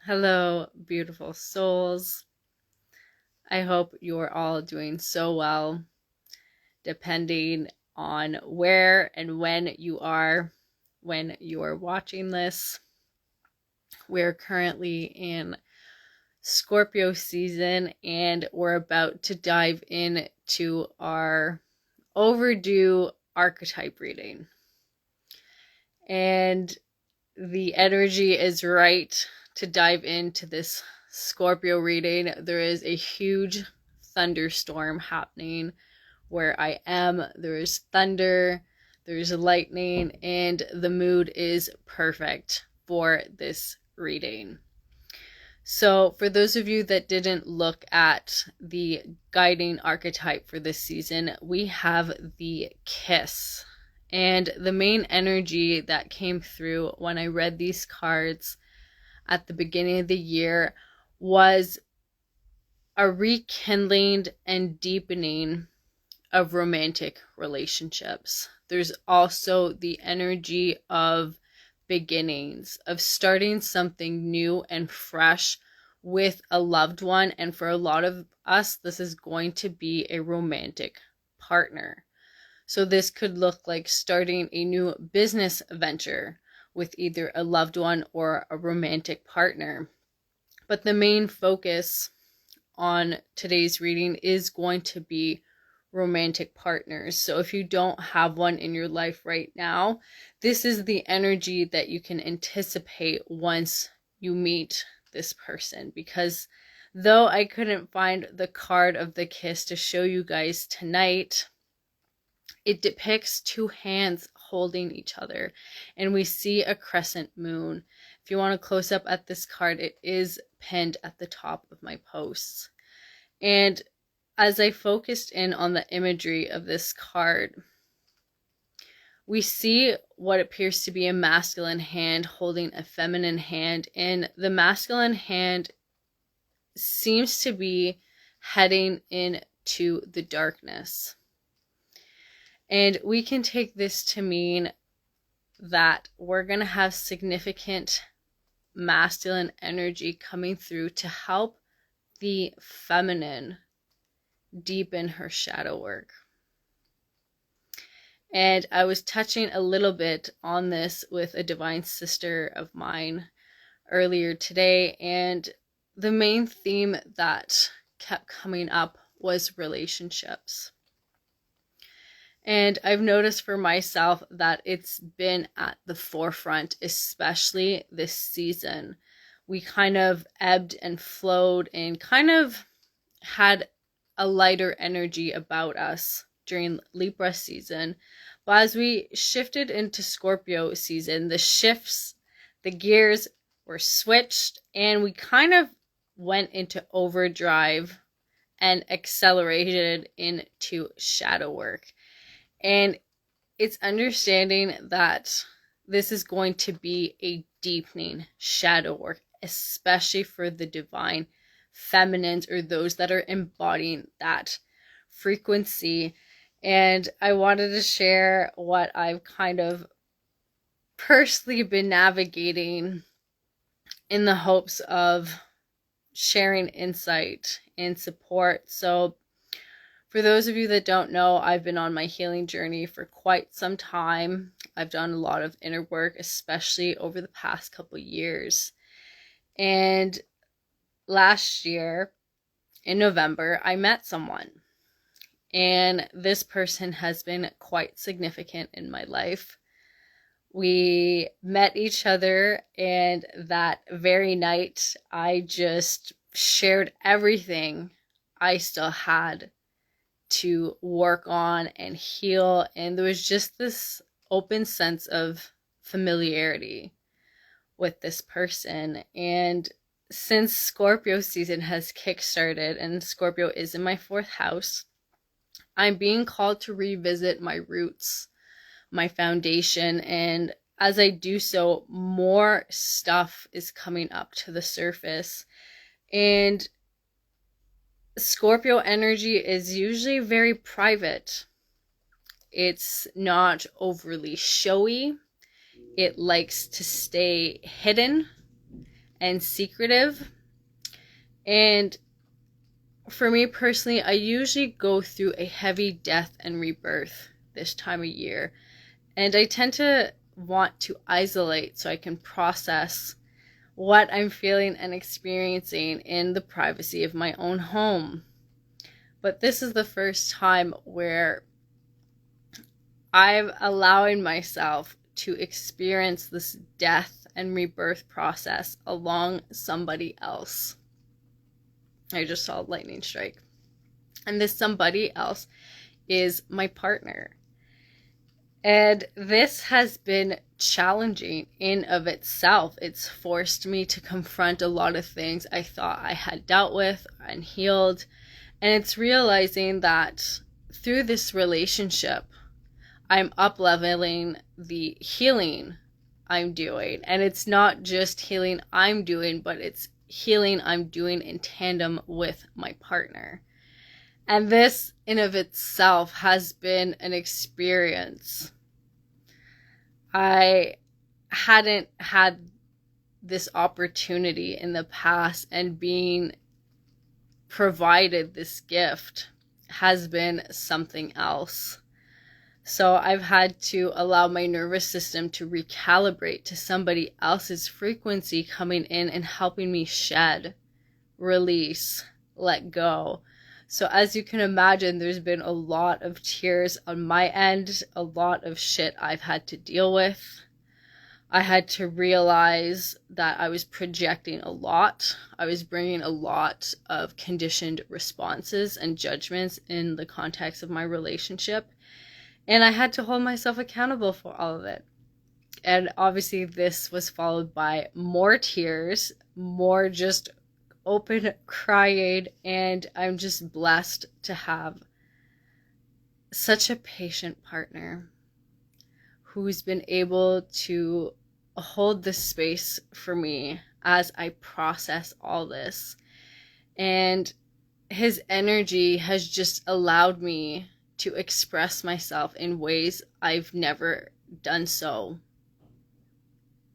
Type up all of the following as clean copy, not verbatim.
Hello, beautiful souls. I hope you're all doing so well, depending on where and when you are watching this. We're currently in Scorpio season, and we're about to dive into our overdue archetype reading. And the energy is right to dive into this Scorpio reading. There is a huge thunderstorm happening where I am. There is thunder, there's lightning, and the mood is perfect for this reading. So for those of you that didn't look at the guiding archetype for this season, we have the Kiss. And the main energy that came through when I read these cards at the beginning of the year was a rekindling and deepening of romantic relationships. There's also the energy of beginnings, of starting something new and fresh with a loved one. And for a lot of us, this is going to be a romantic partner. So this could look like starting a new business venture with either a loved one or a romantic partner. But the main focus on today's reading is going to be romantic partners. So if you don't have one in your life right now, this is the energy that you can anticipate once you meet this person. Because though I couldn't find the card of the Kiss to show you guys tonight, it depicts two hands holding each other, and we see a crescent moon. If you want a close up at this card, it is pinned at the top of my posts. And as I focused in on the imagery of this card, we see what appears to be a masculine hand holding a feminine hand, and the masculine hand seems to be heading into the darkness. And we can take this to mean that we're going to have significant masculine energy coming through to help the feminine deepen her shadow work. And I was touching a little bit on this with a divine sister of mine earlier today, and the main theme that kept coming up was relationships. And I've noticed for myself that it's been at the forefront, especially this season. We kind of ebbed and flowed and kind of had a lighter energy about us during Libra season. But as we shifted into Scorpio season, the gears were switched, and we kind of went into overdrive and accelerated into shadow work. And it's understanding that this is going to be a deepening shadow work, especially for the divine feminines or those that are embodying that frequency. And I wanted to share what I've kind of personally been navigating in the hopes of sharing insight and support. So for those of you that don't know, I've been on my healing journey for quite some time. I've done a lot of inner work, especially over the past couple years. And last year, in November, I met someone. And this person has been quite significant in my life. We met each other, and that very night, I just shared everything I still had to work on and heal, and there was just this open sense of familiarity with this person. And since Scorpio season has kickstarted, and Scorpio is in my 4th house, I'm being called to revisit my roots, my foundation, and as I do so, more stuff is coming up to the surface. And Scorpio energy is usually very private. It's not overly showy. It likes to stay hidden and secretive. And for me personally, I usually go through a heavy death and rebirth this time of year. And I tend to want to isolate so I can process what I'm feeling and experiencing in the privacy of my own home. But this is the first time where I'm allowing myself to experience this death and rebirth process along somebody else. I just saw a lightning strike. And this somebody else is my partner. And this has been challenging in of itself. It's forced me to confront a lot of things I thought I had dealt with and healed. And it's realizing that through this relationship, I'm up-leveling the healing I'm doing. And it's not just healing I'm doing, but it's healing I'm doing in tandem with my partner. And this in of itself has been an experience. I hadn't had this opportunity in the past, and being provided this gift has been something else. So I've had to allow my nervous system to recalibrate to somebody else's frequency coming in and helping me shed, release, let go. So as you can imagine, there's been a lot of tears on my end, a lot of shit I've had to deal with. I had to realize that I was projecting a lot. I was bringing a lot of conditioned responses and judgments in the context of my relationship. And I had to hold myself accountable for all of it. And obviously this was followed by more tears, more just open crying, and I'm just blessed to have such a patient partner who's been able to hold the space for me as I process all this. And his energy has just allowed me to express myself in ways I've never done so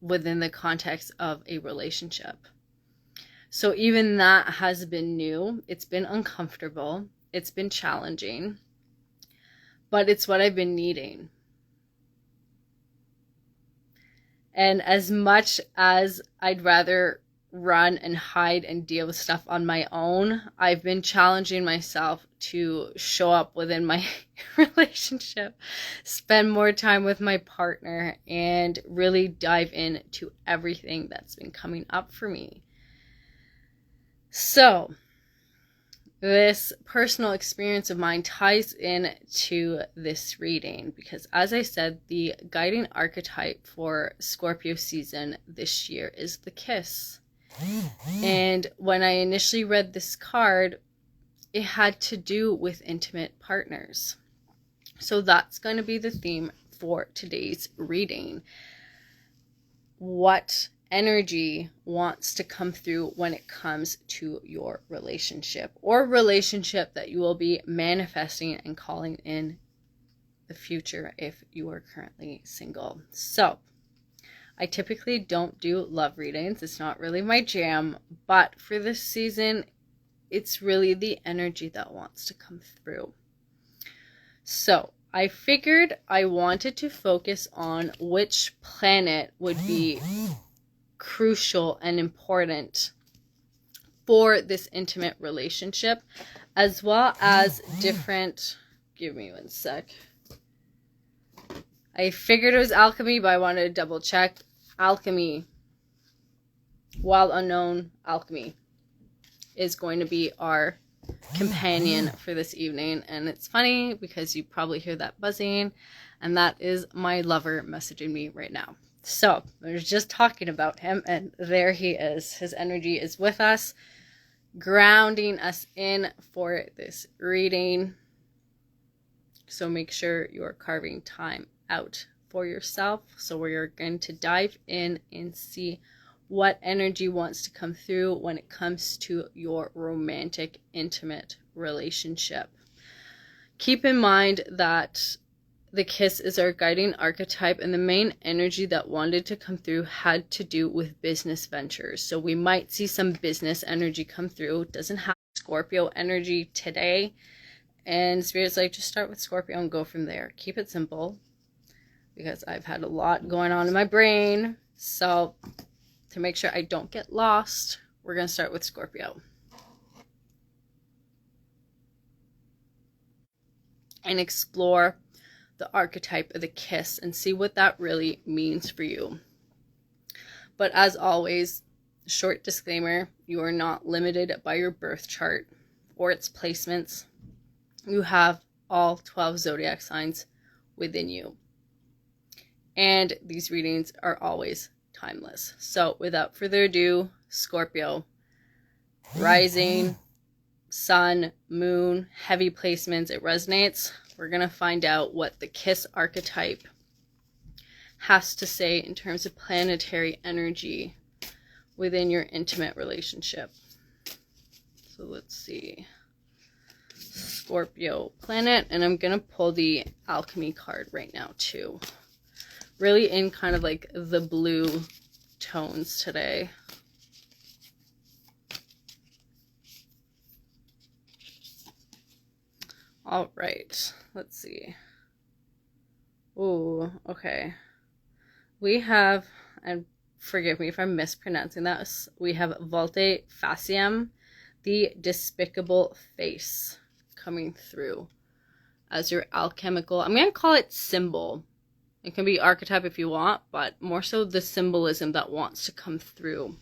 within the context of a relationship. So even that has been new. It's been uncomfortable. It's been challenging. But it's what I've been needing. And as much as I'd rather run and hide and deal with stuff on my own, I've been challenging myself to show up within my relationship, spend more time with my partner, and really dive into everything that's been coming up for me. So this personal experience of mine ties in to this reading because, as I said, the guiding archetype for Scorpio season this year is the kiss. And when I initially read this card, it had to do with intimate partners. So that's going to be the theme for today's reading. What energy wants to come through when it comes to your relationship or relationship that you will be manifesting and calling in the future if you are currently single. So I typically don't do love readings. It's not really my jam, but for this season, it's really the energy that wants to come through. So I figured I wanted to focus on which planet would be crucial and important for this intimate relationship, as well as different, give me one sec. I figured it was alchemy, but I wanted to double check. Alchemy, wild unknown alchemy, is going to be our companion for this evening. And it's funny because you probably hear that buzzing, and that is my lover messaging me right now. So I was just talking about him, and there he is. His energy is with us, grounding us in for this reading. So make sure you're carving time out for yourself. So we're going to dive in and see what energy wants to come through when it comes to your romantic, intimate relationship. Keep in mind that the kiss is our guiding archetype, and the main energy that wanted to come through had to do with business ventures. So we might see some business energy come through. It doesn't have Scorpio energy today. And Spirit's like, just start with Scorpio and go from there. Keep it simple, because I've had a lot going on in my brain. So to make sure I don't get lost, we're going to start with Scorpio. And explore the archetype of the kiss and see what that really means for you. But as always, short disclaimer, you are not limited by your birth chart or its placements. You have all 12 zodiac signs within you. And these readings are always timeless. So without further ado, Scorpio, rising, sun, moon, heavy placements, it resonates. We're going to find out what the kiss archetype has to say in terms of planetary energy within your intimate relationship. So let's see. Scorpio planet, and I'm gonna pull the alchemy card right now too, really in kind of like the blue tones today. All right, let's see. Oh, okay, we have, and forgive me if I'm mispronouncing that, we have volte faciem, the despicable face, coming through as your alchemical, I'm going to call it symbol. It can be archetype if you want, but more so the symbolism that wants to come through.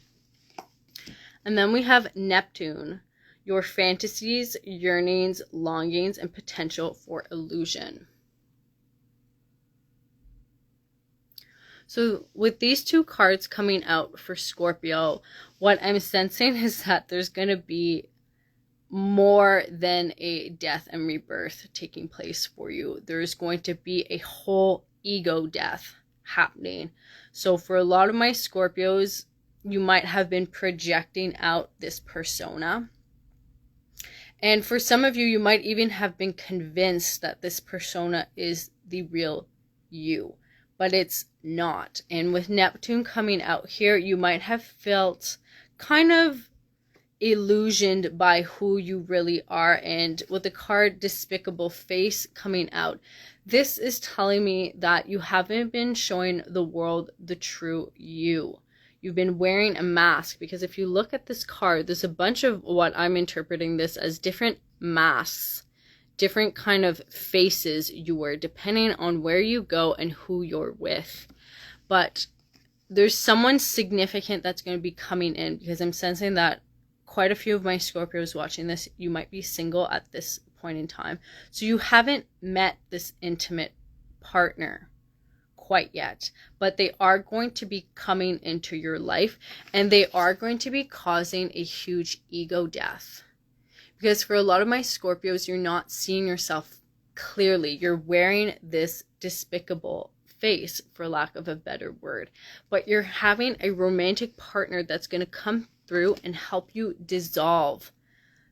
And then we have Neptune, your fantasies, yearnings, longings, and potential for illusion. So with these two cards coming out for Scorpio, what I'm sensing is that there's going to be more than a death and rebirth taking place for you. There's going to be a whole ego death happening. So for a lot of my Scorpios, you might have been projecting out this persona. And for some of you, you might even have been convinced that this persona is the real you, but it's not. And with Neptune coming out here, you might have felt kind of illusioned by who you really are. And with the card despicable face coming out, this is telling me that you haven't been showing the world the true you. You've been wearing a mask, because if you look at this card, there's a bunch of what I'm interpreting this as different masks, different kind of faces you wear depending on where you go and who you're with. But there's someone significant that's going to be coming in, because I'm sensing that quite a few of my Scorpios watching this, you might be single at this point in time. So you haven't met this intimate partner quite yet, but they are going to be coming into your life, and they are going to be causing a huge ego death. Because for a lot of my Scorpios, you're not seeing yourself clearly. You're wearing this despicable face, for lack of a better word, but you're having a romantic partner that's going to come through and help you dissolve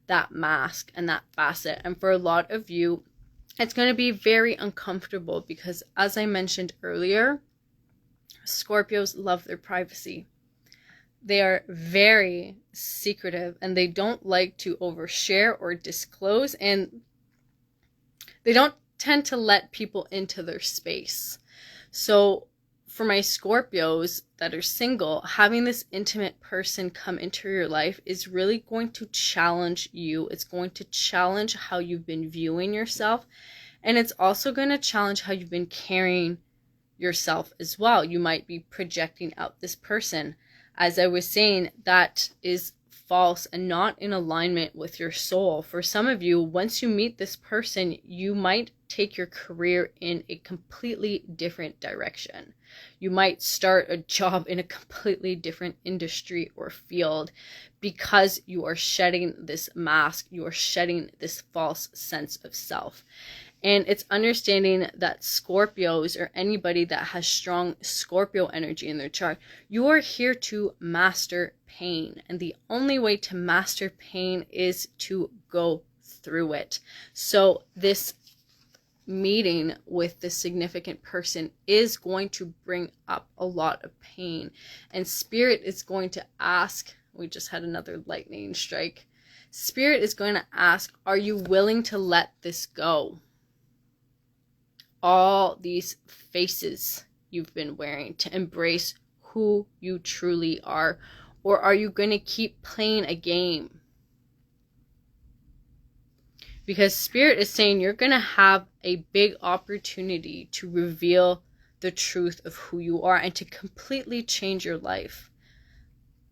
that mask and that facet. And for a lot of you, it's going to be very uncomfortable, because as I mentioned earlier, Scorpios love their privacy. They are very secretive, and they don't like to overshare or disclose, and they don't tend to let people into their space. So for my Scorpios that are single, having this intimate person come into your life is really going to challenge you. It's going to challenge how you've been viewing yourself. And it's also going to challenge how you've been carrying yourself as well. You might be projecting out this person. As I was saying, that is false and not in alignment with your soul. For some of you, once you meet this person, you might take your career in a completely different direction. You might start a job in a completely different industry or field, because you are shedding this mask, you are shedding this false sense of self. And it's understanding that Scorpios, or anybody that has strong Scorpio energy in their chart, you are here to master pain. And the only way to master pain is to go through it. So this meeting with this significant person is going to bring up a lot of pain. And Spirit is going to ask, we just had another lightning strike. Spirit is going to ask, are you willing to let this go? All these faces you've been wearing, to embrace who you truly are? Or are you going to keep playing a game? Because Spirit is saying you're going to have a big opportunity to reveal the truth of who you are and to completely change your life.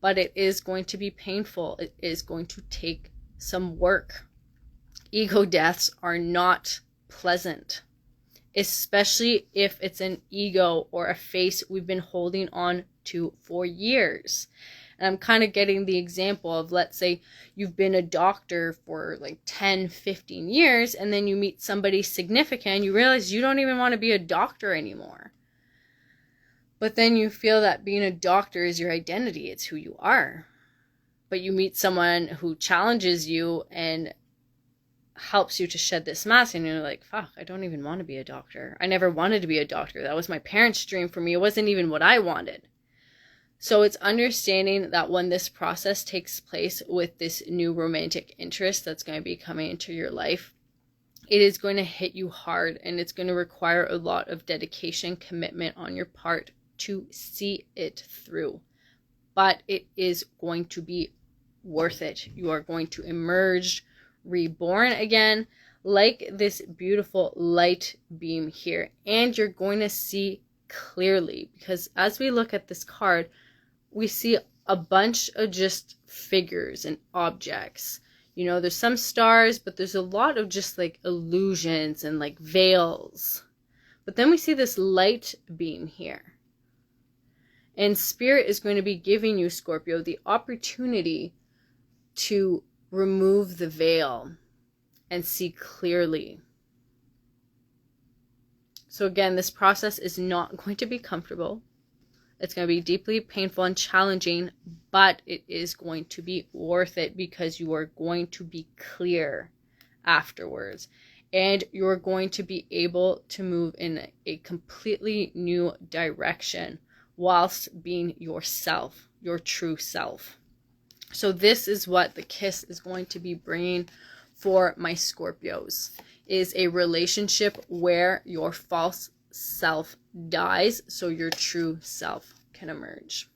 But it is going to be painful. It is going to take some work. Ego deaths are not pleasant, especially if it's an ego or a face we've been holding on to for years. And I'm kind of getting the example of, let's say you've been a doctor for like 10, 15 years, and then you meet somebody significant, you realize you don't even want to be a doctor anymore. But then you feel that being a doctor is your identity, it's who you are. But you meet someone who challenges you and helps you to shed this mask, and you're like, fuck, I don't even want to be a doctor. I never wanted to be a doctor. That was my parents' dream for me. It wasn't even what I wanted. So it's understanding that when this process takes place with this new romantic interest that's going to be coming into your life, it is going to hit you hard, and it's going to require a lot of dedication, commitment on your part to see it through. But it is going to be worth it. You are going to emerge reborn again, like this beautiful light beam here. And you're going to see clearly, because as we look at this card, we see a bunch of just figures and objects. You know, there's some stars, but there's a lot of just like illusions and like veils. But then we see this light beam here. And Spirit is going to be giving you, Scorpio, the opportunity to remove the veil and see clearly. So again, this process is not going to be comfortable. It's going to be deeply painful and challenging, but it is going to be worth it, because you are going to be clear afterwards. And you're going to be able to move in a completely new direction whilst being yourself, your true self. So this is what the kiss is going to be bringing for my Scorpios, is a relationship where your false self dies so your true self can emerge.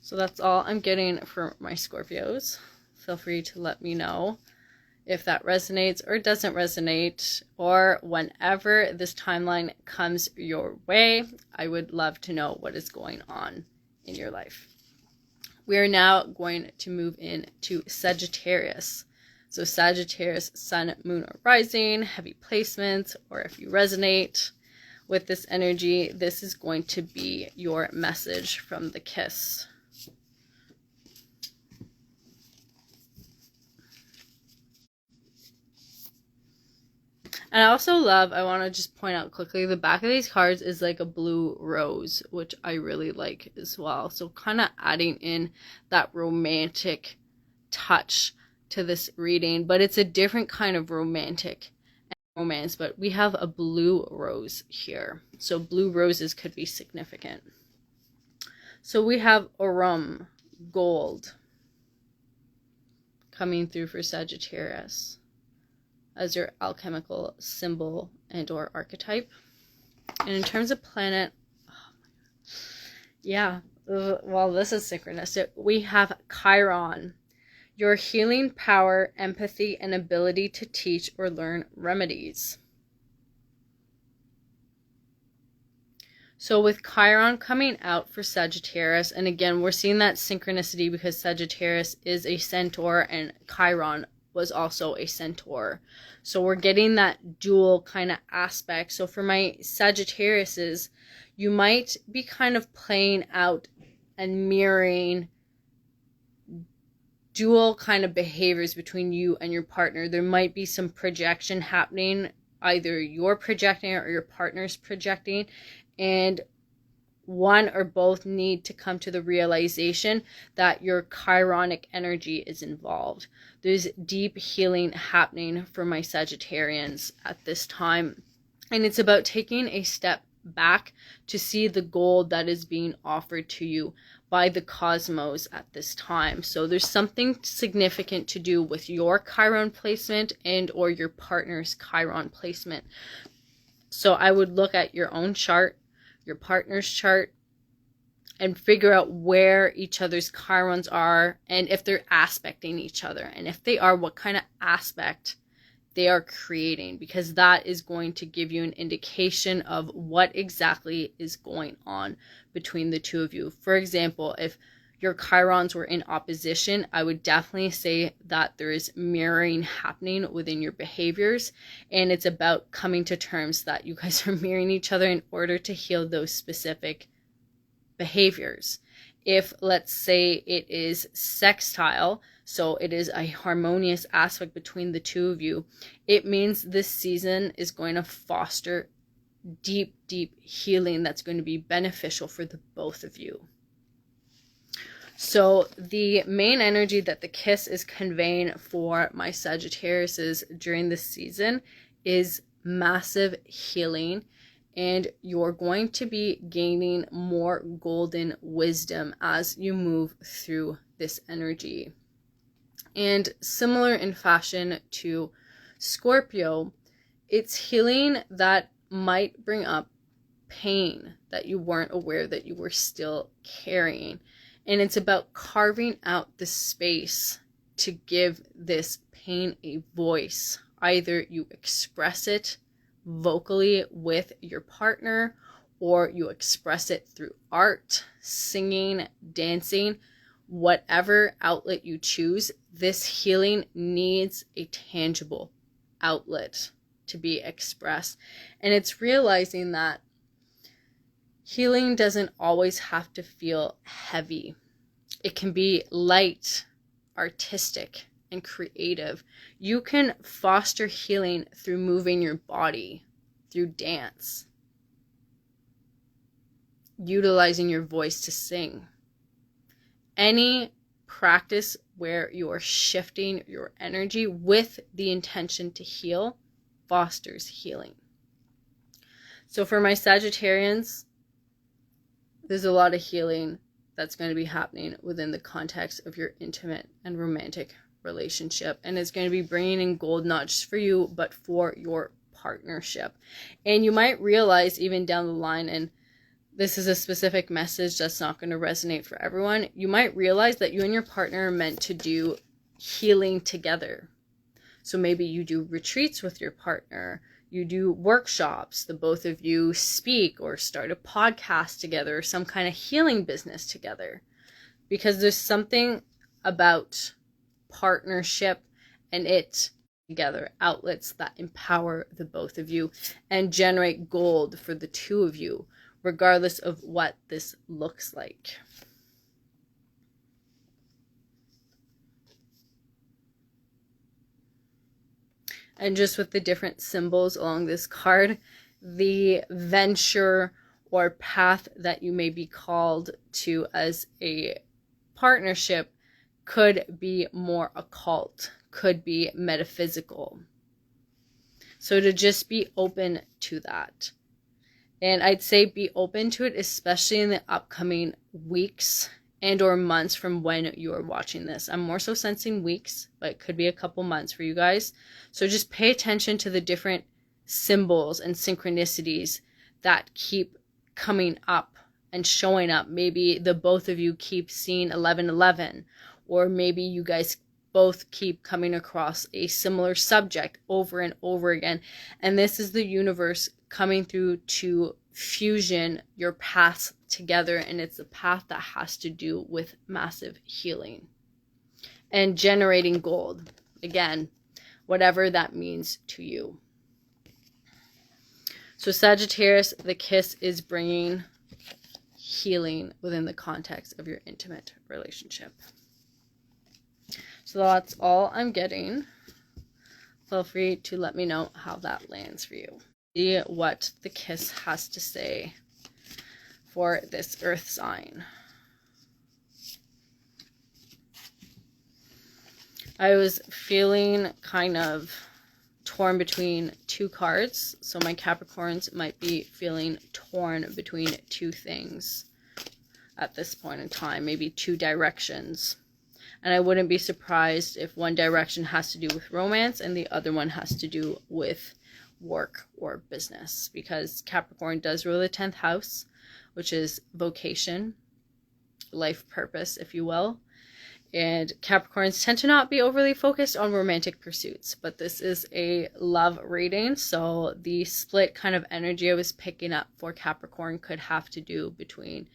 So that's all I'm getting for my Scorpios. Feel free to let me know if that resonates or doesn't resonate, or whenever this timeline comes your way, I would love to know what is going on in your life. We are now going to move into Sagittarius. So Sagittarius, Sun, Moon, or Rising, heavy placements, or if you resonate with this energy, this is going to be your message from the kiss. And I also love, I want to just point out quickly, the back of these cards is like a blue rose, which I really like as well. So kind of adding in that romantic touch to this reading, but it's a different kind of romantic romance. But we have a blue rose here, so blue roses could be significant. So we have Aurum, gold, coming through for Sagittarius as your alchemical symbol and or archetype. And in terms of planet, well, this is synchronistic. We have Chiron, your healing power, empathy, and ability to teach or learn remedies. So with Chiron coming out for Sagittarius, and again, we're seeing that synchronicity because Sagittarius is a centaur and Chiron was also a centaur. So we're getting that dual kind of aspect. So for my Sagittariuses, you might be kind of playing out and mirroring dual kind of behaviors between you and your partner. There might be some projection happening, either you're projecting or your partner's projecting. And one or both need to come to the realization that your chironic energy is involved. There's deep healing happening for my Sagittarians at this time. And it's about taking a step back to see the gold that is being offered to you by the cosmos at this time. So there's something significant to do with your Chiron placement and or your partner's Chiron placement. So I would look at your own chart, your partner's chart, and figure out where each other's Chirons are and if they're aspecting each other. And if they are, what kind of aspect they are creating, because that is going to give you an indication of what exactly is going on between the two of you. For example, if your Chirons were in opposition, I would definitely say that there is mirroring happening within your behaviors, and it's about coming to terms that you guys are mirroring each other in order to heal those specific behaviors. If, let's say, it is sextile, so it is a harmonious aspect between the two of you, it means this season is going to foster deep, deep healing that's going to be beneficial for the both of you. So the main energy that the kiss is conveying for my Sagittariuses during this season is massive healing, and you're going to be gaining more golden wisdom as you move through this energy. And similar in fashion to Scorpio, it's healing that might bring up pain that you weren't aware that you were still carrying. And it's about carving out the space to give this pain a voice. Either you express it vocally with your partner, or you express it through art, singing, dancing, whatever outlet you choose. This healing needs a tangible outlet to be expressed. And it's realizing that healing doesn't always have to feel heavy. It can be light, artistic, and creative. You can foster healing through moving your body, through dance, utilizing your voice to sing. Any practice where you are shifting your energy with the intention to heal fosters healing. So for my Sagittarians, there's a lot of healing that's going to be happening within the context of your intimate and romantic relationship. And it's going to be bringing in gold, not just for you, but for your partnership. And you might realize even down the line, and this is a specific message that's not going to resonate for everyone, you might realize that you and your partner are meant to do healing together. So maybe you do retreats with your partner, you do workshops, the both of you speak or start a podcast together, or some kind of healing business together. Because there's something about partnership and it together, outlets that empower the both of you and generate gold for the two of you, regardless of what this looks like. And just with the different symbols along this card, the venture or path that you may be called to as a partnership could be more occult, could be metaphysical. So to just be open to that. And I'd say be open to it, especially in the upcoming weeks and or months from when you are watching this. I'm more so sensing weeks, but it could be a couple months for you guys. So just pay attention to the different symbols and synchronicities that keep coming up and showing up. Maybe the both of you keep seeing 1111, or maybe you guys both keep coming across a similar subject over and over again. And this is the universe coming through to fusion your paths together, and it's a path that has to do with massive healing and generating gold. Again, whatever that means to you. So Sagittarius, the kiss is bringing healing within the context of your intimate relationship. So that's all I'm getting. Feel free to let me know how that lands for you. See what the kiss has to say for this earth sign. I was feeling kind of torn between two cards. So my Capricorns might be feeling torn between two things at this point in time, maybe two directions. And I wouldn't be surprised if one direction has to do with romance and the other one has to do with work or business, because Capricorn does rule the 10th house, which is vocation, life purpose, if you will. And Capricorns tend to not be overly focused on romantic pursuits, but this is a love reading. So the split kind of energy I was picking up for Capricorn could have to do between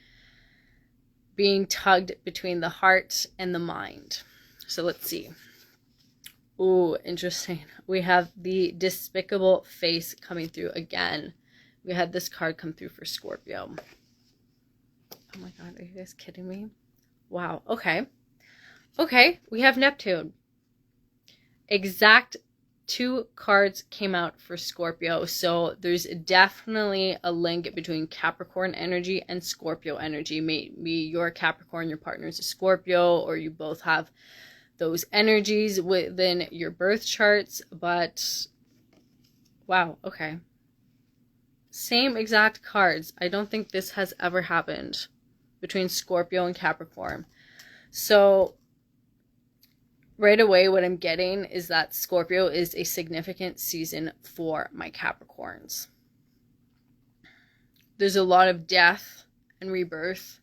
being tugged between the heart and the mind. So let's see. Ooh, interesting. We have the despicable face coming through again. We had this card come through for Scorpio. Oh my God, are you guys kidding me? Wow, okay. Okay, we have Neptune. Exact two cards came out for Scorpio. So there's definitely a link between Capricorn energy and Scorpio energy. Maybe you're Capricorn, your partner's a Scorpio, or you both have those energies within your birth charts. But wow, okay. Same exact cards. I don't think this has ever happened between Scorpio and Capricorn. So right away, what I'm getting is that Scorpio is a significant season for my Capricorns. There's a lot of death and rebirth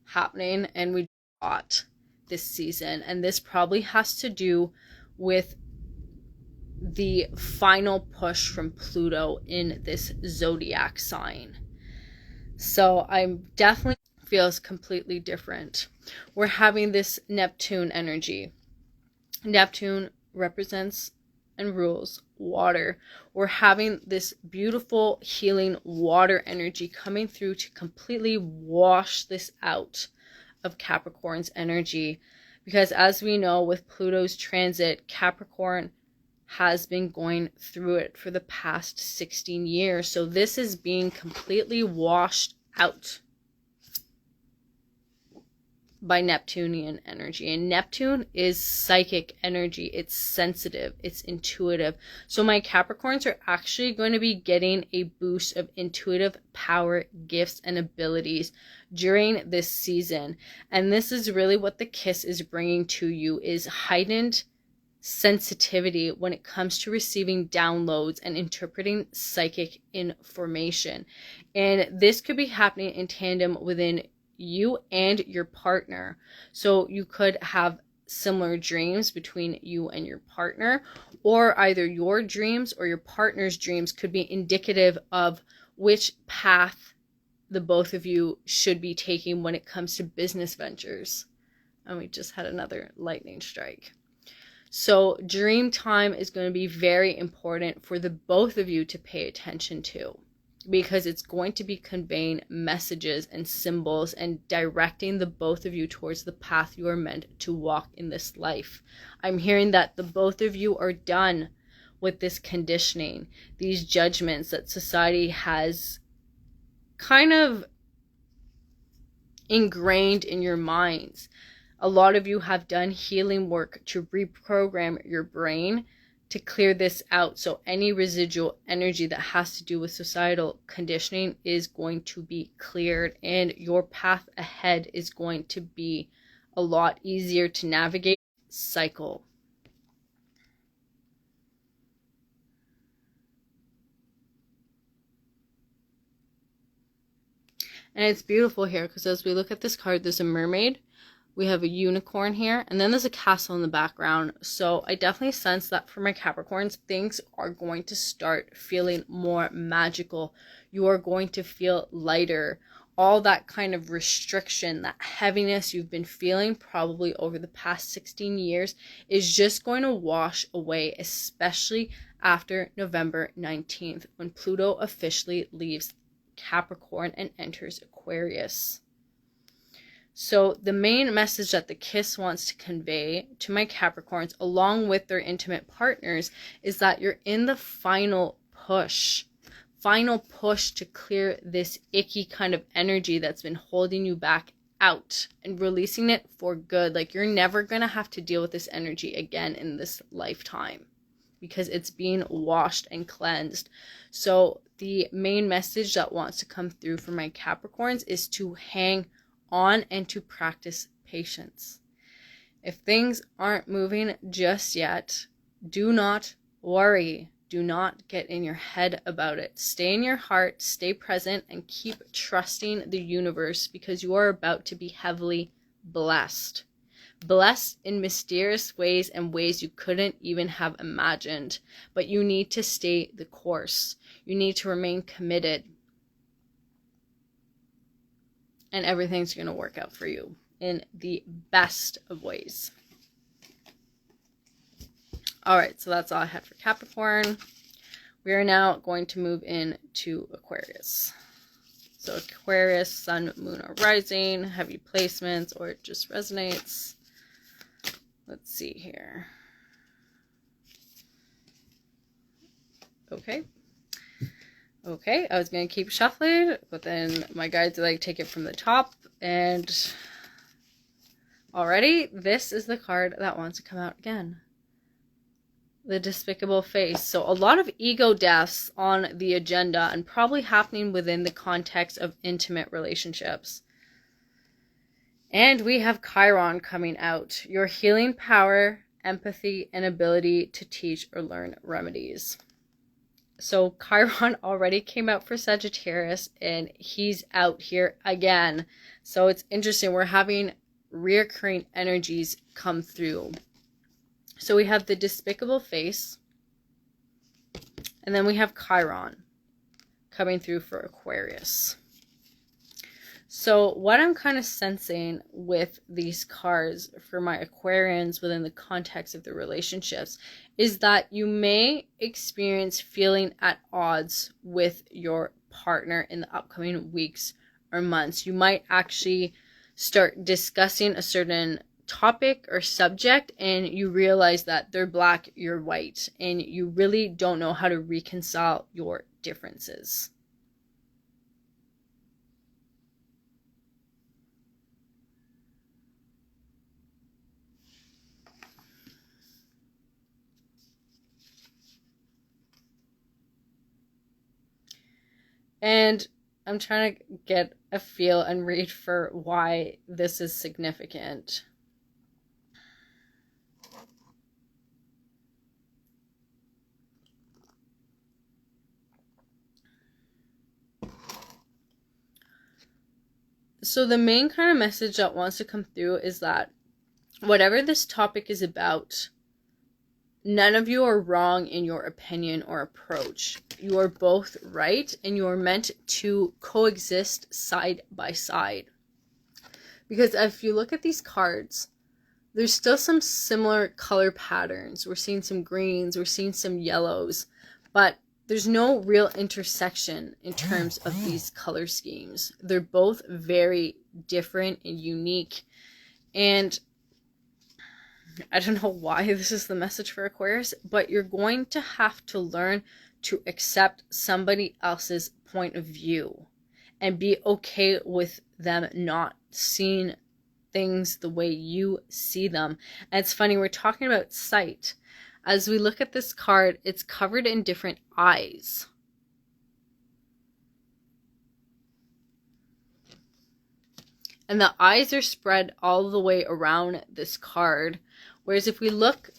happening, and we got this season. And this probably has to do with the final push from Pluto in this zodiac sign. So I'm definitely feels completely different. We're having this Neptune energy. Neptune represents and rules water. We're having this beautiful healing water energy coming through to completely wash this out of Capricorn's energy. Because as we know, with Pluto's transit, Capricorn has been going through it for the past 16 years. So this is being completely washed out by Neptunian energy. And Neptune is psychic energy. It's sensitive. It's intuitive. So my Capricorns are actually going to be getting a boost of intuitive power, gifts, and abilities during this season. And this is really what the kiss is bringing to you, is heightened sensitivity when it comes to receiving downloads and interpreting psychic information. And this could be happening in tandem within you and your partner. So you could have similar dreams between you and your partner, or either your dreams or your partner's dreams could be indicative of which path the both of you should be taking when it comes to business ventures. And we just had another lightning strike. So dream time is going to be very important for the both of you to pay attention to, because it's going to be conveying messages and symbols and directing the both of you towards the path you are meant to walk in this life. I'm hearing that the both of you are done with this conditioning, these judgments that society has kind of ingrained in your minds. A lot of you have done healing work to reprogram your brain to clear this out. So any residual energy that has to do with societal conditioning is going to be cleared, and your path ahead is going to be a lot easier to navigate. Cycle. And it's beautiful here because as we look at this card, there's a mermaid. We have a unicorn here, and then there's a castle in the background. So I definitely sense that for my Capricorns, things are going to start feeling more magical. You are going to feel lighter. All that kind of restriction, that heaviness you've been feeling probably over the past 16 years is just going to wash away, especially after November 19th, when Pluto officially leaves Capricorn and enters Aquarius. So the main message that the kiss wants to convey to my Capricorns, along with their intimate partners, is that you're in the final push final push to clear this icky kind of energy that's been holding you back out and releasing it for good. Like, you're never going to have to deal with this energy again in this lifetime because it's being washed and cleansed. So the main message that wants to come through for my Capricorns is to hang on and to practice patience. If things aren't moving just yet, do not worry. Do not get in your head about it. Stay in your heart, stay present, and keep trusting the universe because you are about to be heavily blessed. Blessed in mysterious ways and ways you couldn't even have imagined. But you need to stay the course. You need to remain committed. And everything's going to work out for you in the best of ways. All right, so that's all I had for Capricorn. We are now going to move into Aquarius. So Aquarius, Sun, Moon, or Rising, heavy placements, or it just resonates. Let's see here. Okay, I was going to keep shuffling, but then my guides are like, take it from the top, and already this is the card that wants to come out again. The Despicable Face. So a lot of ego deaths on the agenda and probably happening within the context of intimate relationships. And we have Chiron coming out. Your healing power, empathy, and ability to teach or learn remedies. So Chiron already came out for Sagittarius and he's out here again. So it's interesting. We're having reoccurring energies come through. So we have the Despicable Face, and then we have Chiron coming through for Aquarius. So what I'm kind of sensing with these cards for my Aquarians within the context of the relationships is that you may experience feeling at odds with your partner in the upcoming weeks or months. You might actually start discussing a certain topic or subject and you realize that they're black, you're white, and you really don't know how to reconcile your differences. And I'm trying to get a feel and read for why this is significant. So the main kind of message that wants to come through is that whatever this topic is about, none of you are wrong in your opinion or approach. You are both right and you are meant to coexist side by side. Because if you look at these cards, there's still some similar color patterns. We're seeing some greens, we're seeing some yellows, but there's no real intersection in terms of these color schemes. They're both very different and unique. And I don't know why this is the message for Aquarius, but you're going to have to learn to accept somebody else's point of view and be okay with them not seeing things the way you see them. And it's funny, we're talking about sight. As we look at this card, it's covered in different eyes. And the eyes are spread all the way around this card. Whereas if we look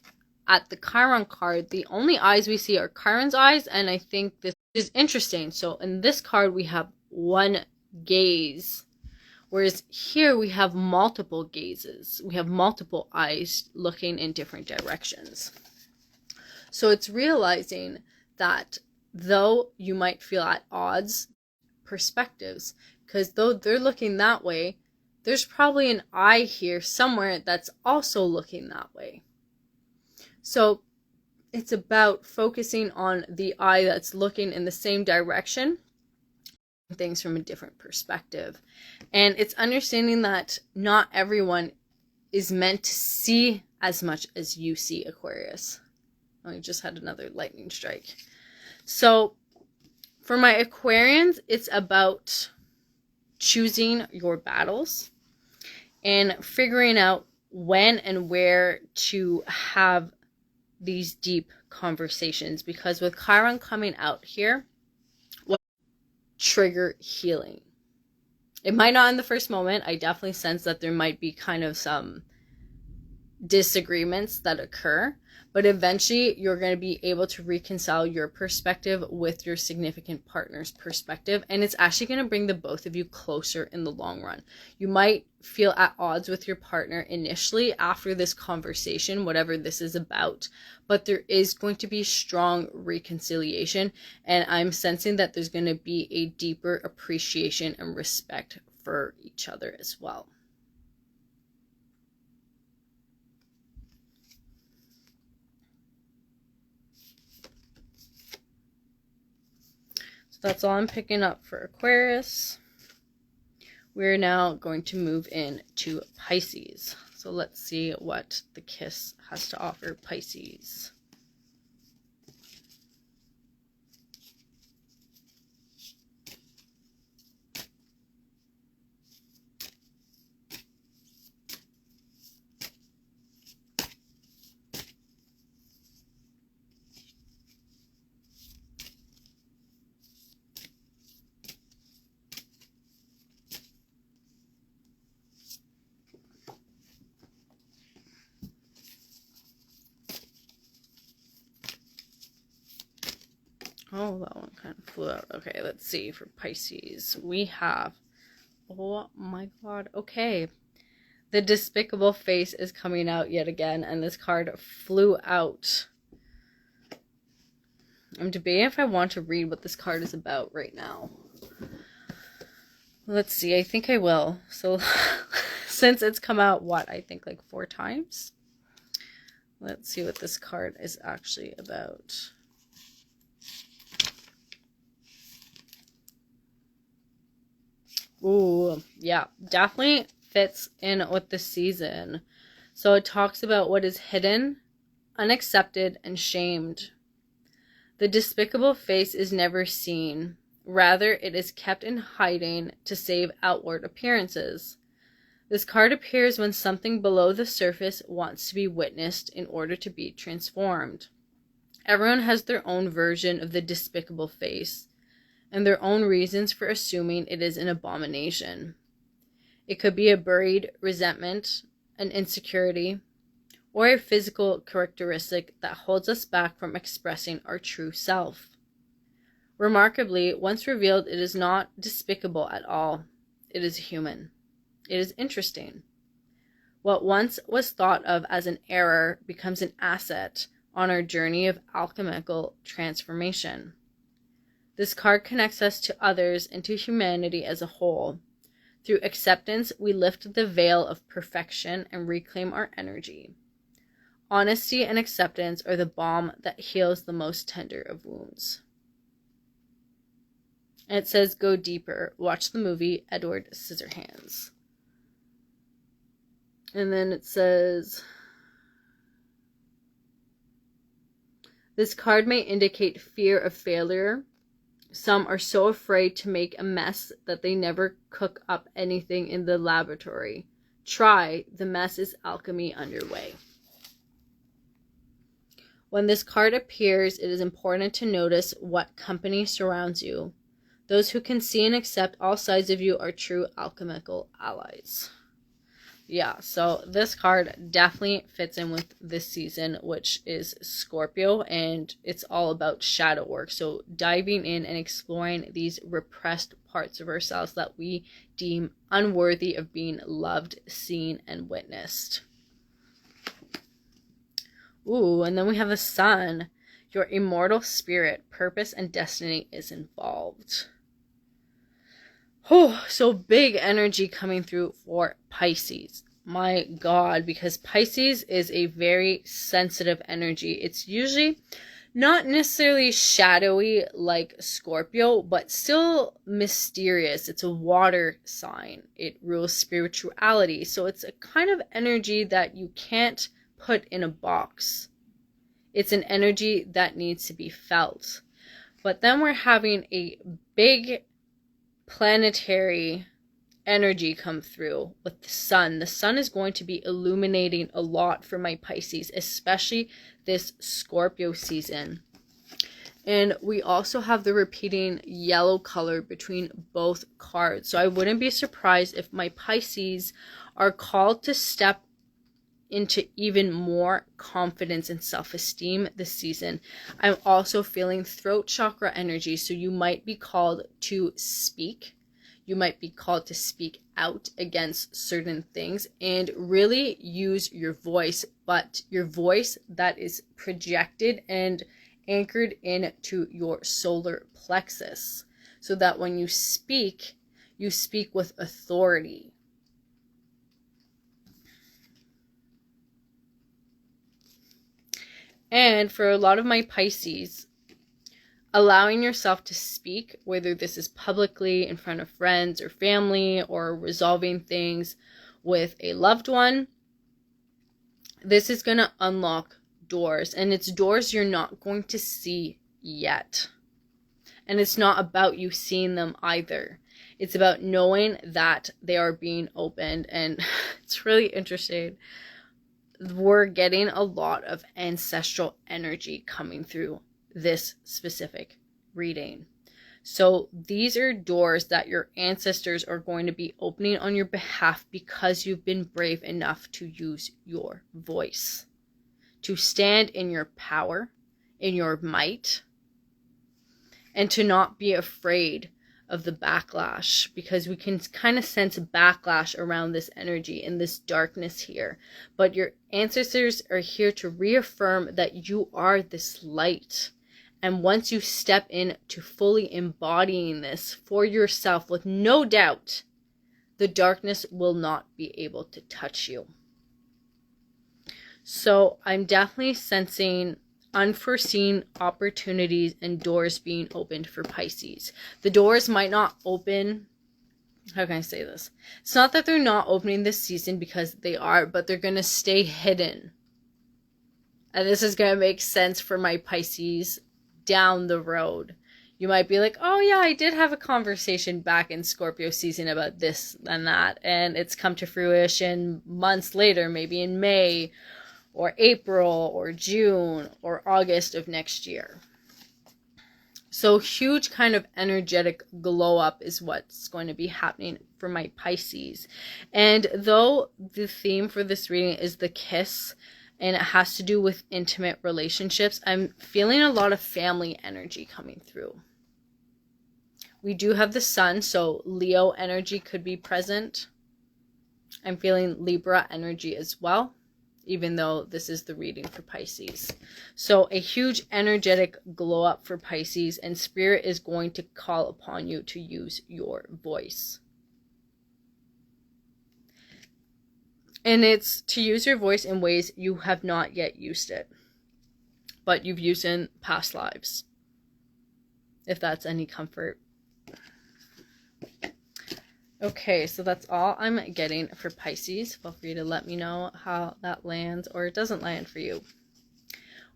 at the Chiron card, the only eyes we see are Chiron's eyes. And I think this is interesting. So in this card, we have one gaze. Whereas here we have multiple gazes. We have multiple eyes looking in different directions. So it's realizing that though you might feel at odds, perspectives, because though they're looking that way, there's probably an eye here somewhere that's also looking that way. So it's about focusing on the eye that's looking in the same direction, things from a different perspective. And it's understanding that not everyone is meant to see as much as you see, Aquarius. I just had another lightning strike. So For my Aquarians, it's about choosing your battles and figuring out when and where to have these deep conversations, because with Chiron coming out here, what trigger healing. It might not in the first moment. I definitely sense that there might be kind of some disagreements that occur, but eventually you're going to be able to reconcile your perspective with your significant partner's perspective, and it's actually going to bring the both of you closer in the long run. You might feel at odds with your partner initially after this conversation, whatever this is about, but there is going to be strong reconciliation, and I'm sensing that there's going to be a deeper appreciation and respect for each other as well. That's all I'm picking up for Aquarius. We're now going to move in to Pisces. So let's see what the kiss has to offer Pisces. Oh, that one kind of flew out. Okay, let's see. For Pisces, we have, oh my god, okay. The Despicable Face is coming out yet again, and this card flew out. I'm debating if I want to read what this card is about right now. Let's see, I think I will. So, since it's come out, what, I think like 4 times? Let's see what this card is actually about. Ooh, yeah, definitely fits in with the season. So it talks about what is hidden, unaccepted, and shamed. The despicable face is never seen. Rather, it is kept in hiding to save outward appearances. This card appears when something below the surface wants to be witnessed in order to be transformed. Everyone has their own version of the despicable face, and their own reasons for assuming it is an abomination. It could be a buried resentment, an insecurity, or a physical characteristic that holds us back from expressing our true self. Remarkably, once revealed, it is not despicable at all. It is human. It is interesting. What once was thought of as an error becomes an asset on our journey of alchemical transformation. This card connects us to others and to humanity as a whole. Through acceptance, we lift the veil of perfection and reclaim our energy. Honesty and acceptance are the balm that heals the most tender of wounds. And it says, go deeper. Watch the movie Edward Scissorhands. And then it says, this card may indicate fear of failure. Some are so afraid to make a mess that they never cook up anything in the laboratory. Try, the mess is alchemy underway. When this card appears, it is important to notice what company surrounds you. Those who can see and accept all sides of you are true alchemical allies. Yeah, so this card definitely fits in with this season, which is Scorpio, and it's all about shadow work. So diving in and exploring these repressed parts of ourselves that we deem unworthy of being loved, seen, and witnessed. Ooh, and then we have the Sun. Your immortal spirit, purpose, and destiny is involved. Oh, so big energy coming through for Pisces. My God, because Pisces is a very sensitive energy. It's usually not necessarily shadowy like Scorpio, but still mysterious. It's a water sign. It rules spirituality. So it's a kind of energy that you can't put in a box. It's an energy that needs to be felt. But then we're having a big planetary energy come through with the sun. The sun is going to be illuminating a lot for my Pisces, especially this Scorpio season. And we also have the repeating yellow color between both cards. So I wouldn't be surprised if my Pisces are called to step into even more confidence and self-esteem this season. I'm also feeling throat chakra energy. So you might be called to speak. You might be called to speak out against certain things and really use your voice, but your voice that is projected and anchored into your solar plexus, so that when you speak with authority. And for a lot of my Pisces, allowing yourself to speak, whether this is publicly in front of friends or family or resolving things with a loved one, this is going to unlock doors, and it's doors you're not going to see yet. And it's not about you seeing them either. It's about knowing that they are being opened. And it's really interesting. We're getting a lot of ancestral energy coming through this specific reading. So these are doors that your ancestors are going to be opening on your behalf because you've been brave enough to use your voice, to stand in your power, in your might, and to not be afraid of the backlash, because we can kind of sense backlash around this energy in this darkness here. But your ancestors are here to reaffirm that you are this light. And once you step into fully embodying this for yourself with no doubt, the darkness will not be able to touch you. So I'm definitely sensing unforeseen opportunities and doors being opened for Pisces. The doors might not open. How can I say this? It's not that they're not opening this season, because they are, but they're going to stay hidden. And this is going to make sense for my Pisces down the road. You might be like, oh yeah, I did have a conversation back in Scorpio season about this and that, and it's come to fruition months later, maybe in May or April or June or August of next year. So huge kind of energetic glow up is what's going to be happening for my Pisces. And though the theme for this reading is the kiss, and it has to do with intimate relationships, I'm feeling a lot of family energy coming through. We do have the sun, so Leo energy could be present. I'm feeling Libra energy as well, even though this is the reading for Pisces. So a huge energetic glow up for Pisces, and Spirit is going to call upon you to use your voice. And it's to use your voice in ways you have not yet used it, but you've used in past lives, if that's any comfort. Okay, so that's all I'm getting for Pisces. Feel free to let me know how that lands or it doesn't land for you.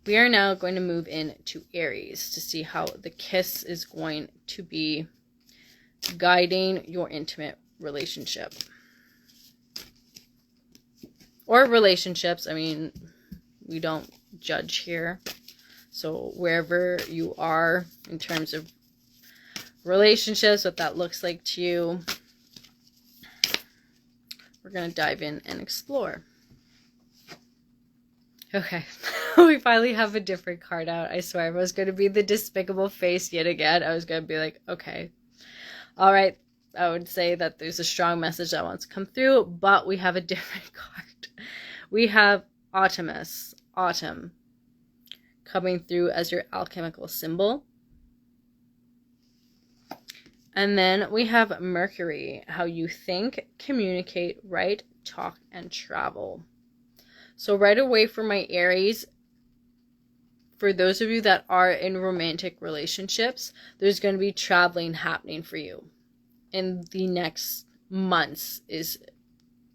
We are now going to move into Aries to see how the kiss is going to be guiding your intimate relationship. Or relationships. I mean, we don't judge here. So wherever you are in terms of relationships, what that looks like to you, we're going to dive in and explore. Okay, we finally have a different card out. I swear I was going to be the despicable face yet again. I was going to be like, okay, all right. I would say that there's a strong message that wants to come through, but we have a different card. We have Autumnus, autumn, coming through as your alchemical symbol. And then we have Mercury, how you think, communicate, write, talk, and travel. So right away for my Aries, for those of you that are in romantic relationships, there's going to be traveling happening for you in the next months is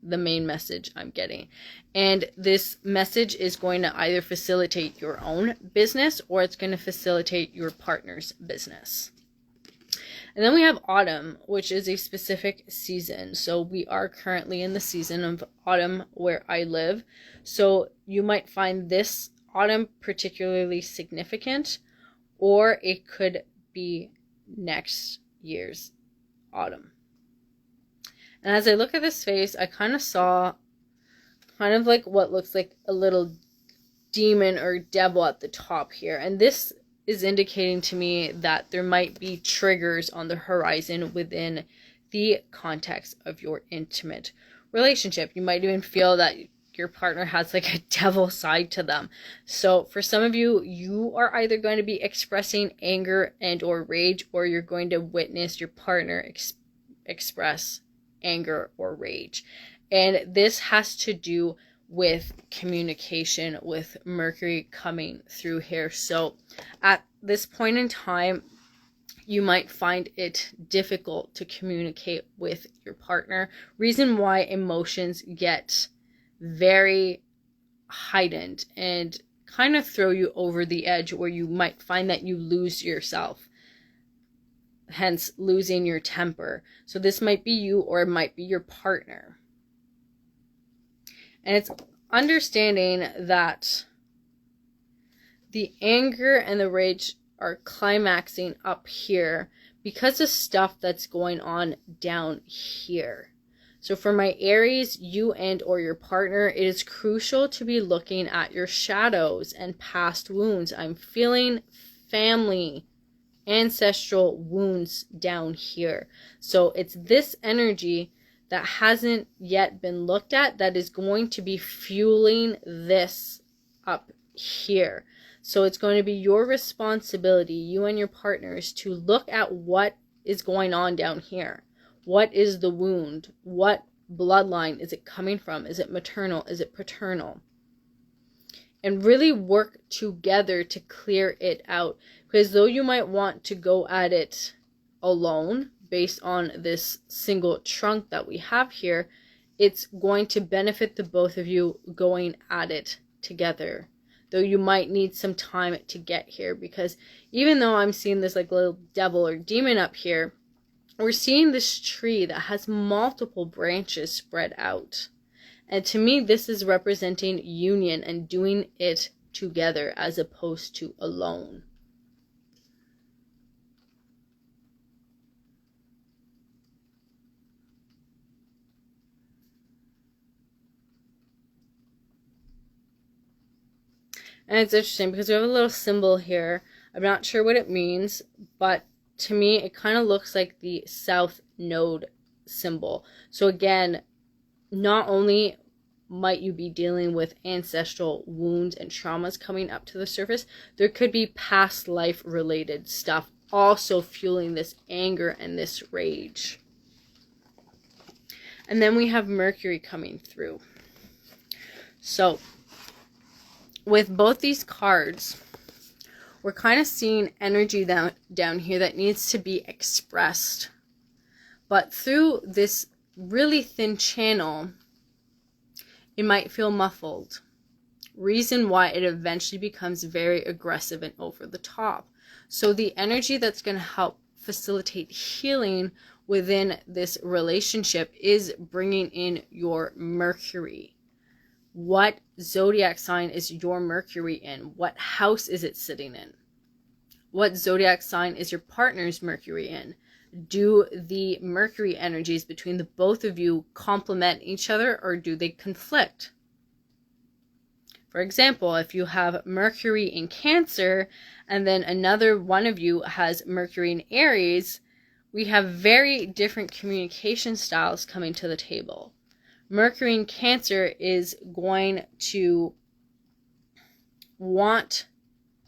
the main message I'm getting. And this message is going to either facilitate your own business or it's going to facilitate your partner's business. And then we have autumn, which is a specific season. So we are currently in the season of autumn where I live. So you might find this autumn particularly significant, or it could be next year's autumn. And as I look at this face, I kind of saw kind of like what looks like a little demon or devil at the top here. And this is indicating to me that there might be triggers on the horizon within the context of your intimate relationship. You might even feel that your partner has like a devil side to them. So for some of you, you are either going to be expressing anger and or rage, or you're going to witness your partner express anger or rage. And this has to do with communication, with Mercury coming through here. So at this point in time, you might find it difficult to communicate with your partner. Reason why emotions get very heightened and kind of throw you over the edge, where you might find that you lose yourself, hence losing your temper. So this might be you, or it might be your partner. And it's understanding that the anger and the rage are climaxing up here because of stuff that's going on down here. So for my Aries, you and or your partner, it is crucial to be looking at your shadows and past wounds. I'm feeling family, ancestral wounds down here. So it's this energy that hasn't yet been looked at that is going to be fueling this up here. So it's going to be your responsibility, you and your partners, to look at what is going on down here. What is the wound? What bloodline is it coming from? Is it maternal? Is it paternal? And really work together to clear it out. Because though you might want to go at it alone, based on this single trunk that we have here, it's going to benefit the both of you going at it together. Though you might need some time to get here, because even though I'm seeing this like little devil or demon up here, we're seeing this tree that has multiple branches spread out. And to me, this is representing union and doing it together as opposed to alone. And it's interesting because we have a little symbol here. I'm not sure what it means, but to me, it kind of looks like the South Node symbol. So again, not only might you be dealing with ancestral wounds and traumas coming up to the surface, there could be past life related stuff also fueling this anger and this rage. And then we have Mercury coming through. So with both these cards, we're kind of seeing energy down here that needs to be expressed. But through this really thin channel, it might feel muffled. Reason why it eventually becomes very aggressive and over the top. So the energy that's going to help facilitate healing within this relationship is bringing in your Mercury. What zodiac sign is your Mercury in? What house is it sitting in? What zodiac sign is your partner's Mercury in? Do the Mercury energies between the both of you complement each other, or do they conflict? For example, if you have Mercury in Cancer and then another one of you has Mercury in Aries, we have very different communication styles coming to the table. Mercury in Cancer is going to want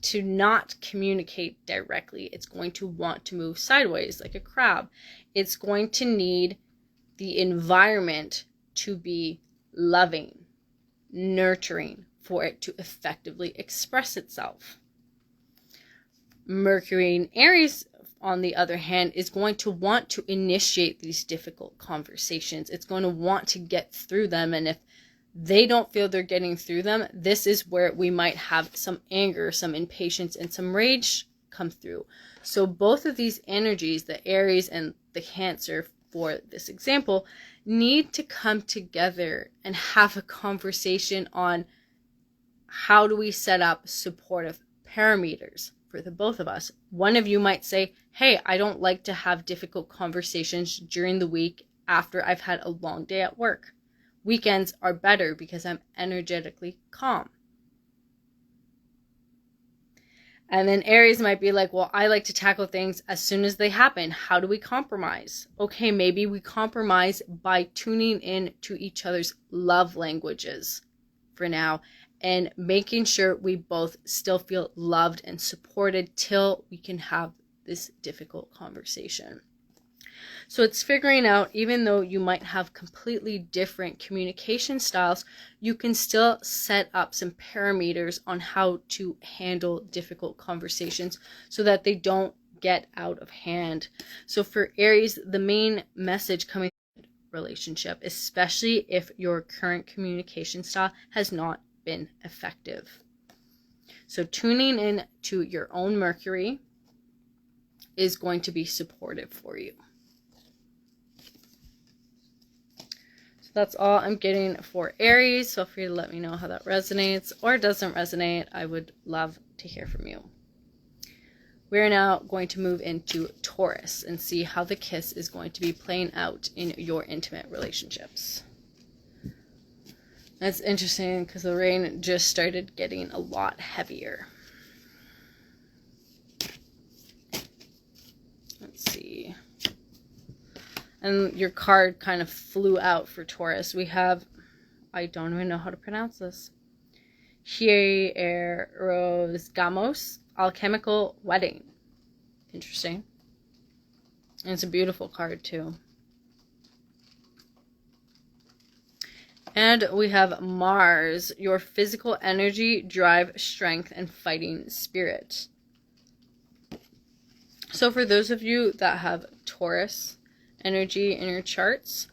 to not communicate directly. It's going to want to move sideways like a crab. It's going to need the environment to be loving, nurturing, for it to effectively express itself. Mercury in Aries, on the other hand, is going to want to initiate these difficult conversations. It's going to want to get through them. And if they don't feel they're getting through them, this is where we might have some anger, some impatience, and some rage come through. So both of these energies, the Aries and the Cancer for this example, need to come together and have a conversation on how do we set up supportive parameters for the both of us. One of you might say, hey, I don't like to have difficult conversations during the week after I've had a long day at work. Weekends are better because I'm energetically calm. And then Aries might be like, well, I like to tackle things as soon as they happen. How do we compromise? Okay, maybe we compromise by tuning in to each other's love languages for now and making sure we both still feel loved and supported till we can have this difficult conversation. So it's figuring out, even though you might have completely different communication styles, you can still set up some parameters on how to handle difficult conversations so that they don't get out of hand. So for Aries, the main message coming from the relationship, especially if your current communication style has not been effective. So tuning in to your own Mercury is going to be supportive for you. That's all I'm getting for Aries. Feel free to let me know how that resonates or doesn't resonate. I would love to hear from you. We're now going to move into Taurus and see how the kiss is going to be playing out in your intimate relationships. That's interesting because the rain just started getting a lot heavier. Let's see. And your card kind of flew out for Taurus. We have, I don't even know how to pronounce this, Hierosgamos, Alchemical Wedding. Interesting. And it's a beautiful card too. And we have Mars, your physical energy, drive, strength, and fighting spirit. So for those of you that have Taurus energy in your charts,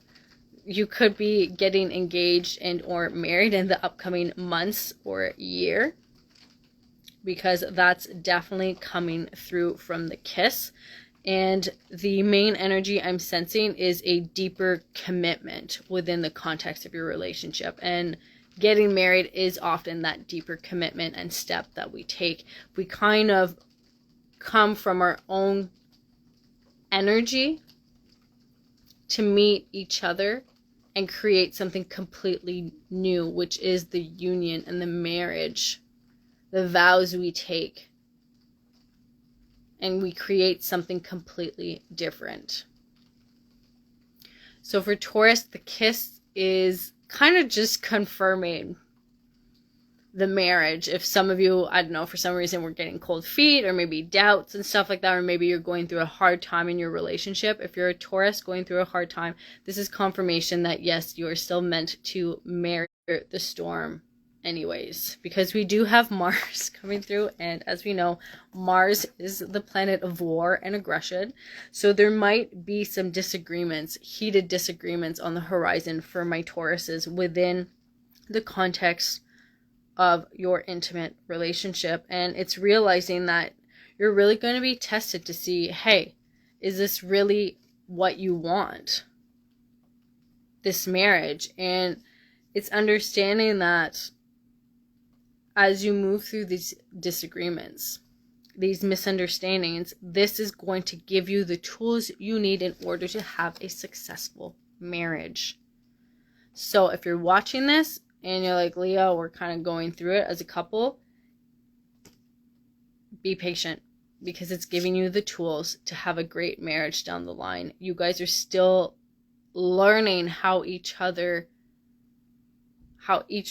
you could be getting engaged and or married in the upcoming months or year, because that's definitely coming through from the kiss. And the main energy I'm sensing is a deeper commitment within the context of your relationship. And getting married is often that deeper commitment and step that we take. We kind of come from our own energy to meet each other and create something completely new, which is the union and the marriage, the vows we take. And we create something completely different. So for Taurus, the kiss is kind of just confirming the marriage. If some of you, I don't know, for some reason we're getting cold feet or maybe doubts and stuff like that, or maybe you're going through a hard time in your relationship. If you're a Taurus going through a hard time, this is confirmation that yes, you are still meant to marry the storm anyways, because we do have Mars coming through, and as we know, Mars is the planet of war and aggression. So there might be some disagreements, heated disagreements on the horizon for my Tauruses within the context of your intimate relationship. And it's realizing that you're really going to be tested to see, hey, is this really what you want, this marriage? And it's understanding that as you move through these disagreements, these misunderstandings, this is going to give you the tools you need in order to have a successful marriage. So if you're watching this and you're like, Leah, we're kind of going through it as a couple, be patient, because it's giving you the tools to have a great marriage down the line. You guys are still learning how each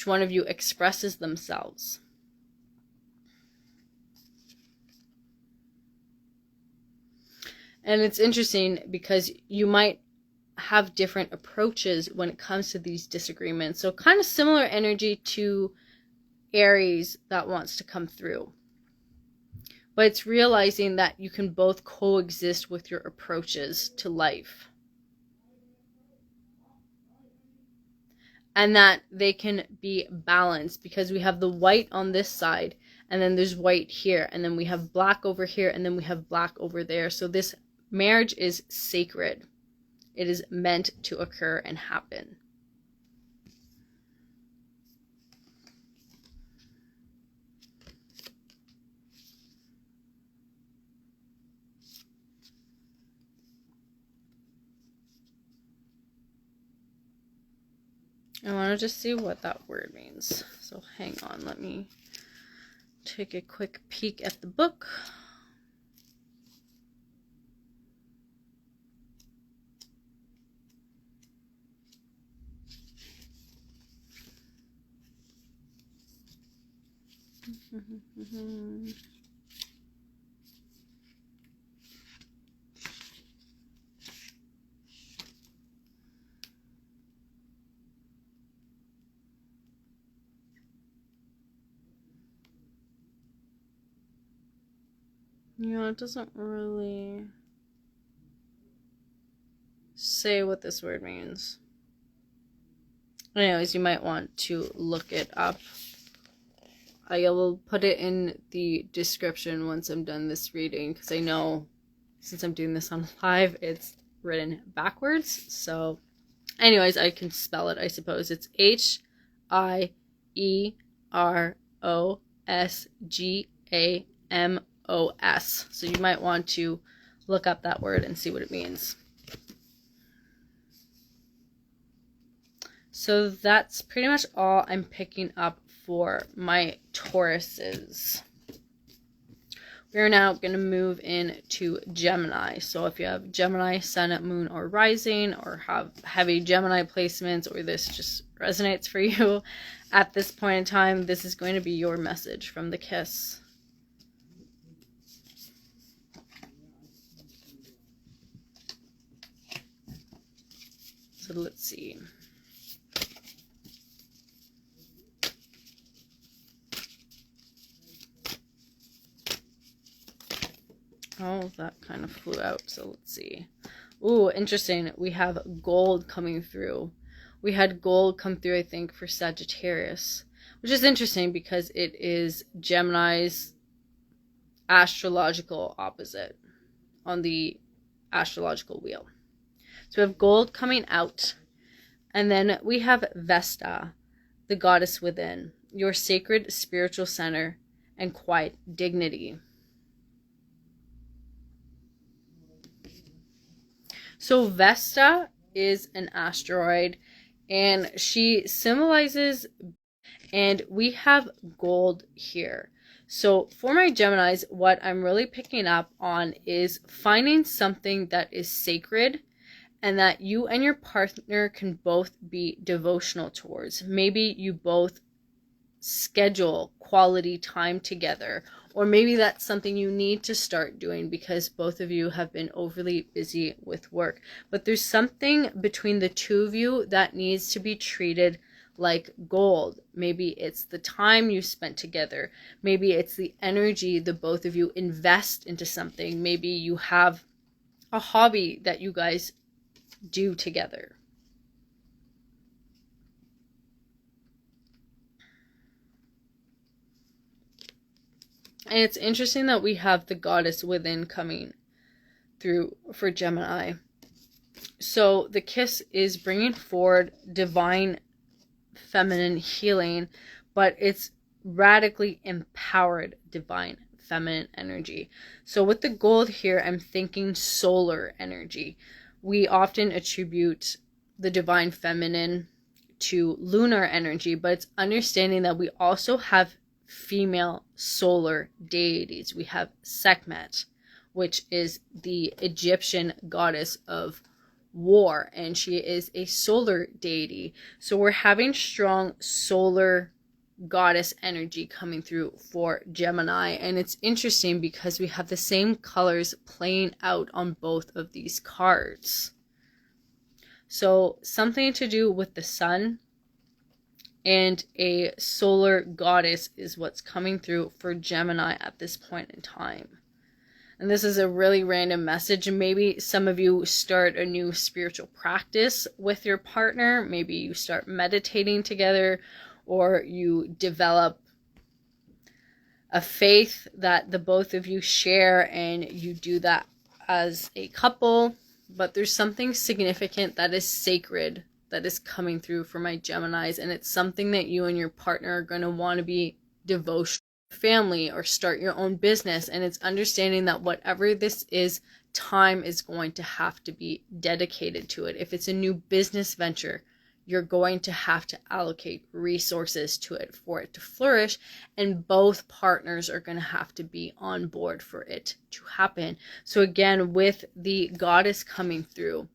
one of you expresses themselves. And it's interesting because you might have different approaches when it comes to these disagreements. So kind of similar energy to Aries that wants to come through. but it's realizing that you can both coexist with your approaches to life. And that they can be balanced, because we have the white on this side, and then there's white here, and then we have black over here, and then we have black over there. So this marriage is sacred. It is meant to occur and happen. I want to just see what that word means. So hang on, let me take a quick peek at the book. It doesn't really say what this word means. Anyways, you might want to look it up. I will put it in the description once I'm done this reading, because I know since I'm doing this on live, it's written backwards. So anyways, I can spell it, I suppose. It's Hierosgamos. So you might want to look up that word and see what it means. So that's pretty much all I'm picking up for my Tauruses. We're now going to move into Gemini. So if you have Gemini, Sun, Moon, or Rising, or have heavy Gemini placements, or this just resonates for you at this point in time, this is going to be your message from the Kiss. So let's see. Oh, that kind of flew out. So let's see. Ooh, interesting. We have gold coming through. We had gold come through, I think, for Sagittarius, which is interesting because it is Gemini's astrological opposite on the astrological wheel. So we have gold coming out. And then we have Vesta, the goddess within, your sacred spiritual center and quiet dignity. So Vesta is an asteroid, and she symbolizes, and we have gold here. So for my Geminis, what I'm really picking up on is finding something that is sacred and that you and your partner can both be devotional towards. Maybe you both schedule quality time together, or maybe that's something you need to start doing because both of you have been overly busy with work. But there's something between the two of you that needs to be treated like gold. Maybe it's the time you spent together. Maybe it's the energy the both of you invest into something. Maybe you have a hobby that you guys do together. And it's interesting that we have the goddess within coming through for Gemini. So the Kiss is bringing forward divine feminine healing, but it's radically empowered divine feminine energy. So with the gold here, I'm thinking solar energy. We often attribute the divine feminine to lunar energy, but it's understanding that we also have female solar deities. We have Sekhmet, which is the Egyptian goddess of war, and she is a solar deity. So we're having strong solar goddess energy coming through for Gemini, and it's interesting because we have the same colors playing out on both of these cards. So something to do with the sun and a solar goddess is what's coming through for Gemini at this point in time. And this is a really random message. And maybe some of you start a new spiritual practice with your partner. Maybe you start meditating together, or you develop a faith that the both of you share, and you do that as a couple. But there's something significant that is sacred that is coming through for my Geminis, and it's something that you and your partner are going to want to be devotional to, family, or start your own business. And it's understanding that whatever this is, time is going to have to be dedicated to it. If it's a new business venture, you're going to have to allocate resources to it for it to flourish, and both partners are going to have to be on board for it to happen. So again, with the goddess coming through,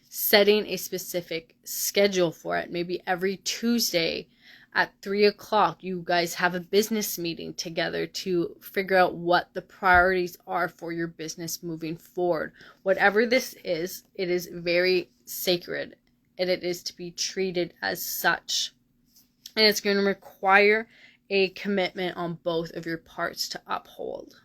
setting a specific schedule for it. Maybe every Tuesday at 3 o'clock, you guys have a business meeting together to figure out what the priorities are for your business moving forward. Whatever this is, it is very sacred, and it is to be treated as such. And it's going to require a commitment on both of your parts to uphold.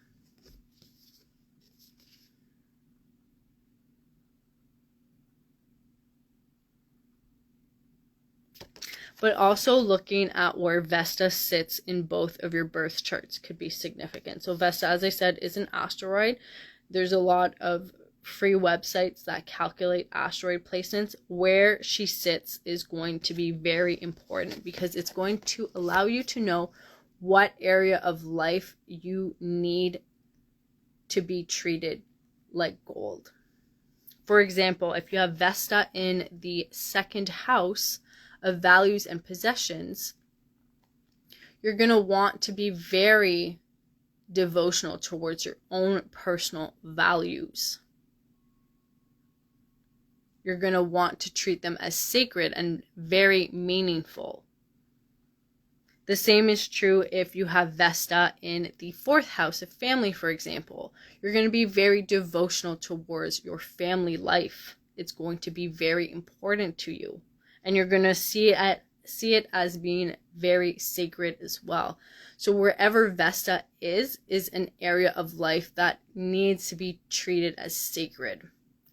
But also looking at where Vesta sits in both of your birth charts could be significant. So Vesta, as I said, is an asteroid. There's a lot of free websites that calculate asteroid placements. Where she sits is going to be very important, because it's going to allow you to know what area of life you need to be treated like gold. For example, if you have Vesta in the second house of values and possessions, you're going to want to be very devotional towards your own personal values. You're going to want to treat them as sacred and very meaningful. The same is true if you have Vesta in the fourth house of family, for example. You're going to be very devotional towards your family life. It's going to be very important to you. And you're going to see it as being very sacred as well. So wherever Vesta is an area of life that needs to be treated as sacred.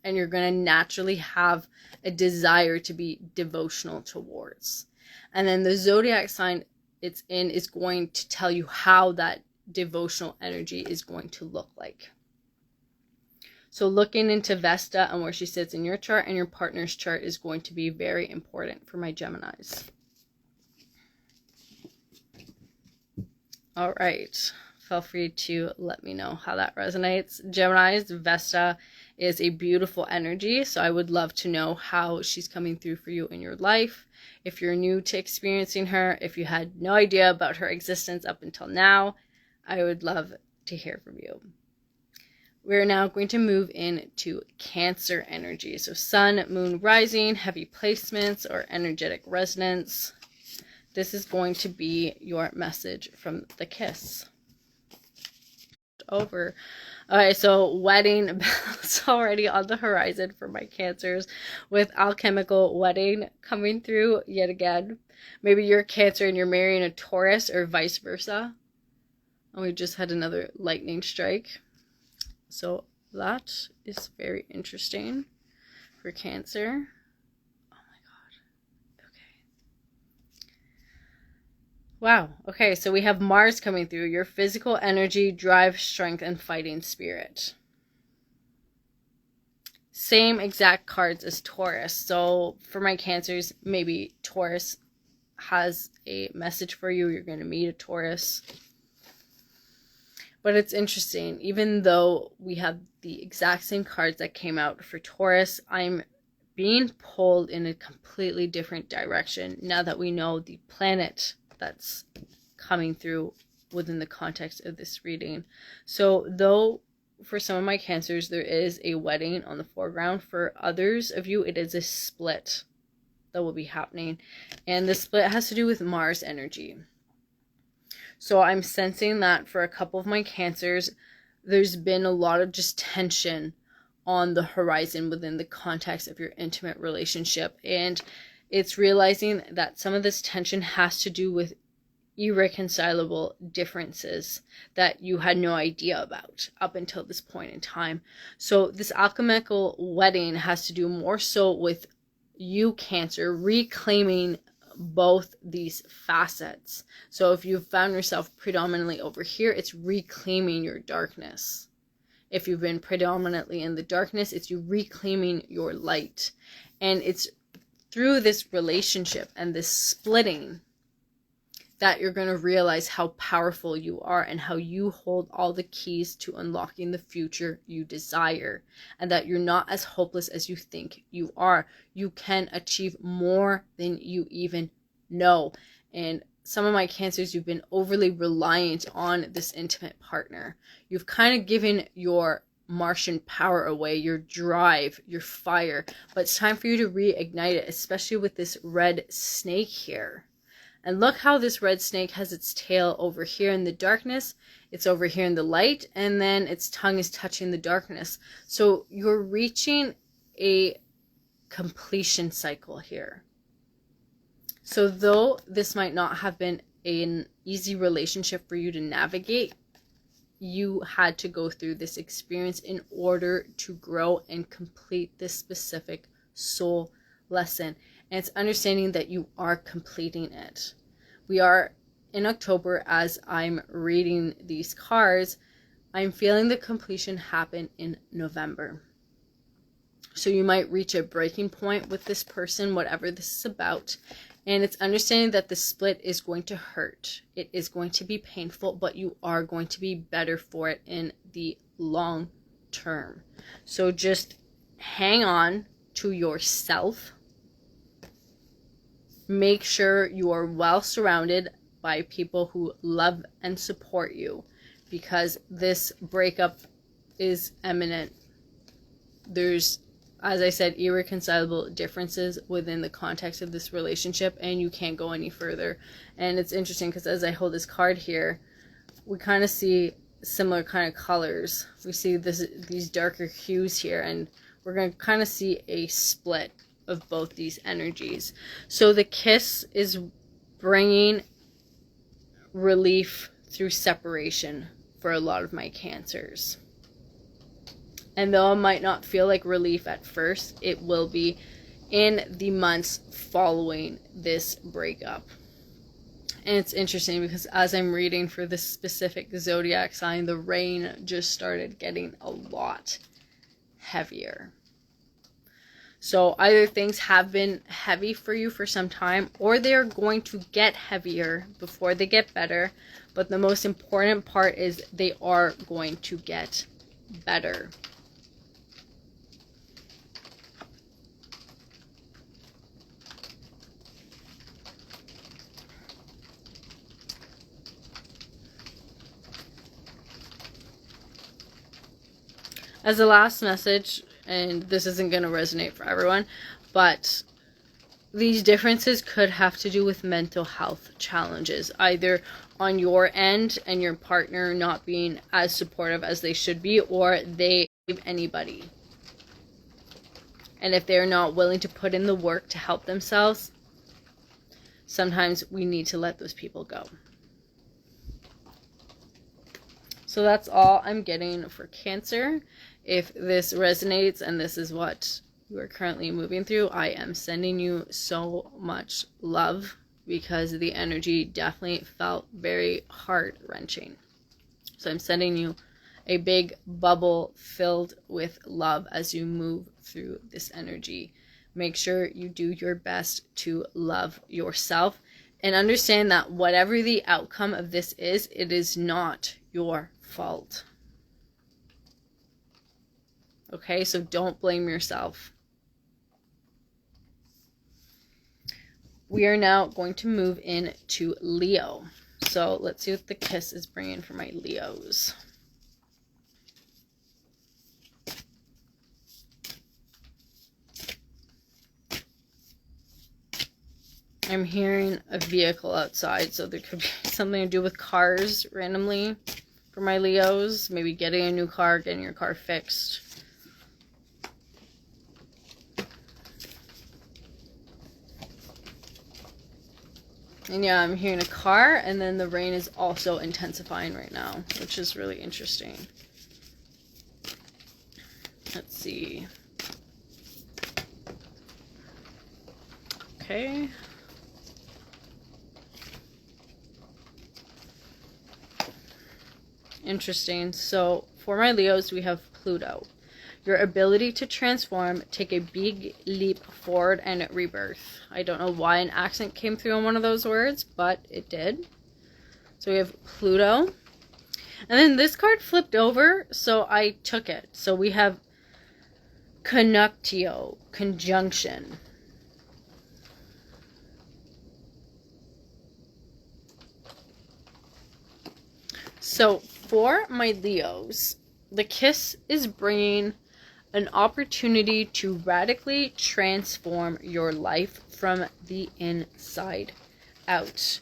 And you're going to naturally have a desire to be devotional towards. And then the zodiac sign it's in is going to tell you how that devotional energy is going to look like. So looking into Vesta and where she sits in your chart and your partner's chart is going to be very important for my Geminis. All right. Feel free to let me know how that resonates. Geminis, Vesta is a beautiful energy, so I would love to know how she's coming through for you in your life. If you're new to experiencing her, if you had no idea about her existence up until now, I would love to hear from you. We're now going to move into Cancer energy. So Sun, Moon, Rising, heavy placements, or energetic resonance. This is going to be your message from the kiss. Over. Okay, so wedding bells already on the horizon for my Cancers, with alchemical wedding coming through yet again. Maybe you're a Cancer and you're marrying a Taurus, or vice versa. And we just had another lightning strike. So that is very interesting for Cancer. Oh my god. Okay. Wow. Okay, so we have Mars coming through. Your physical energy, drive, strength, and fighting spirit. Same exact cards as Taurus. So for my Cancers, maybe Taurus has a message for you. You're going to meet a Taurus. But it's interesting, even though we have the exact same cards that came out for Taurus, I'm being pulled in a completely different direction now that we know the planet that's coming through within the context of this reading. So though for some of my Cancers there is a wedding on the foreground, for others of you it is a split that will be happening. And the split has to do with Mars energy. So I'm sensing that for a couple of my Cancers, there's been a lot of just tension on the horizon within the context of your intimate relationship. And It's realizing that some of this tension has to do with irreconcilable differences that you had no idea about up until this point in time. So this alchemical wedding has to do more so with you, Cancer, reclaiming both these facets. So if you've found yourself predominantly over here, it's reclaiming your darkness. If you've been predominantly in the darkness, it's you reclaiming your light. And it's through this relationship and this splitting that you're going to realize how powerful you are and how you hold all the keys to unlocking the future you desire, and that you're not as hopeless as you think you are. You can achieve more than you even know. And some of my Cancers, you've been overly reliant on this intimate partner. You've kind of given your Martian power away, your drive, your fire, but it's time for you to reignite it, especially with this red snake here. And look how this red snake has its tail over here in the darkness, it's over here in the light, and then its tongue is touching the darkness. So you're reaching a completion cycle here. So though this might not have been an easy relationship for you to navigate, you had to go through this experience in order to grow and complete this specific soul lesson. And it's understanding that you are completing it. We are in October. As I'm reading these cards, I'm feeling the completion happen in November. So you might reach a breaking point with this person, whatever this is about. And it's understanding that the split is going to hurt. It is going to be painful, but you are going to be better for it in the long term. So just hang on to yourself. Make sure you are well surrounded by people who love and support you, because this breakup is imminent. There's, as I said, irreconcilable differences within the context of this relationship, and you can't go any further. And it's interesting because as I hold this card here, we kind of see similar kind of colors. We see these darker hues here, and we're going to kind of see a split of both these energies. So the kiss is bringing relief through separation for a lot of my Cancers. And though it might not feel like relief at first, it will be in the months following this breakup. And it's interesting because as I'm reading for this specific zodiac sign, the rain just started getting a lot heavier. So either things have been heavy for you for some time, or they're going to get heavier before they get better. But the most important part is they are going to get better. As a last message, and this isn't going to resonate for everyone, but these differences could have to do with mental health challenges, either on your end and your partner not being as supportive as they should be, or they leave anybody. And if they're not willing to put in the work to help themselves, sometimes we need to let those people go. So that's all I'm getting for Cancer. If this resonates and this is what you are currently moving through, I am sending you so much love, because the energy definitely felt very heart-wrenching. So I'm sending you a big bubble filled with love as you move through this energy. Make sure you do your best to love yourself and understand that whatever the outcome of this is, it is not your fault. Okay, so don't blame yourself. We are now going to move into Leo. So let's see what the kiss is bringing for my Leos. I'm hearing a vehicle outside, so there could be something to do with cars randomly for my Leos. Maybe getting a new car, getting your car fixed. And yeah, I'm hearing a car, and then the rain is also intensifying right now, which is really interesting. Let's see. Okay. Interesting. So for my Leos, we have Pluto. Your ability to transform, take a big leap forward, and rebirth. I don't know why an accent came through on one of those words, but it did. So we have Pluto. And then this card flipped over, so I took it. So we have Conjunctio, conjunction. So for my Leos, the kiss is bringing an opportunity to radically transform your life from the inside out.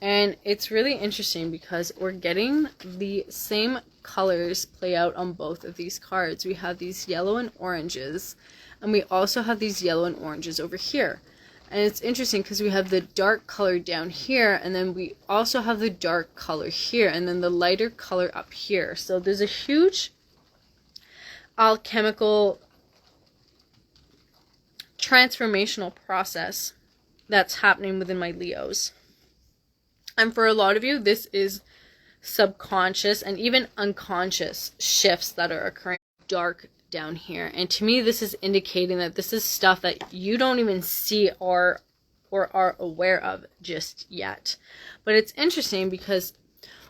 And it's really interesting because we're getting the same colors play out on both of these cards. We have these yellow and oranges, and we also have these yellow and oranges over here. And it's interesting because we have the dark color down here, and then we also have the dark color here, and then the lighter color up here. So there's a huge alchemical transformational process that's happening within my Leos. And for a lot of you, this is subconscious and even unconscious shifts that are occurring dark down here. And to me, this is indicating that this is stuff that you don't even see or are aware of just yet. But it's interesting because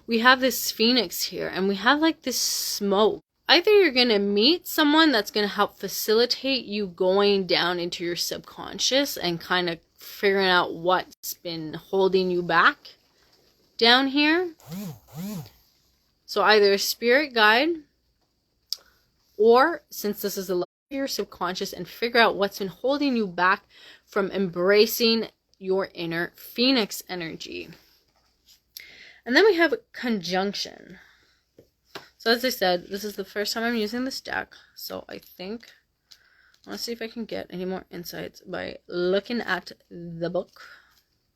we have this phoenix here, and we have like this smoke. Either you're going to meet someone that's going to help facilitate you going down into your subconscious and kind of figuring out what's been holding you back down here. So either a spirit guide, or since this is a lot of your subconscious, and figure out what's been holding you back from embracing your inner phoenix energy. And then we have conjunction. So as I said, this is the first time I'm using this deck, so I think I want to see if I can get any more insights by looking at the book.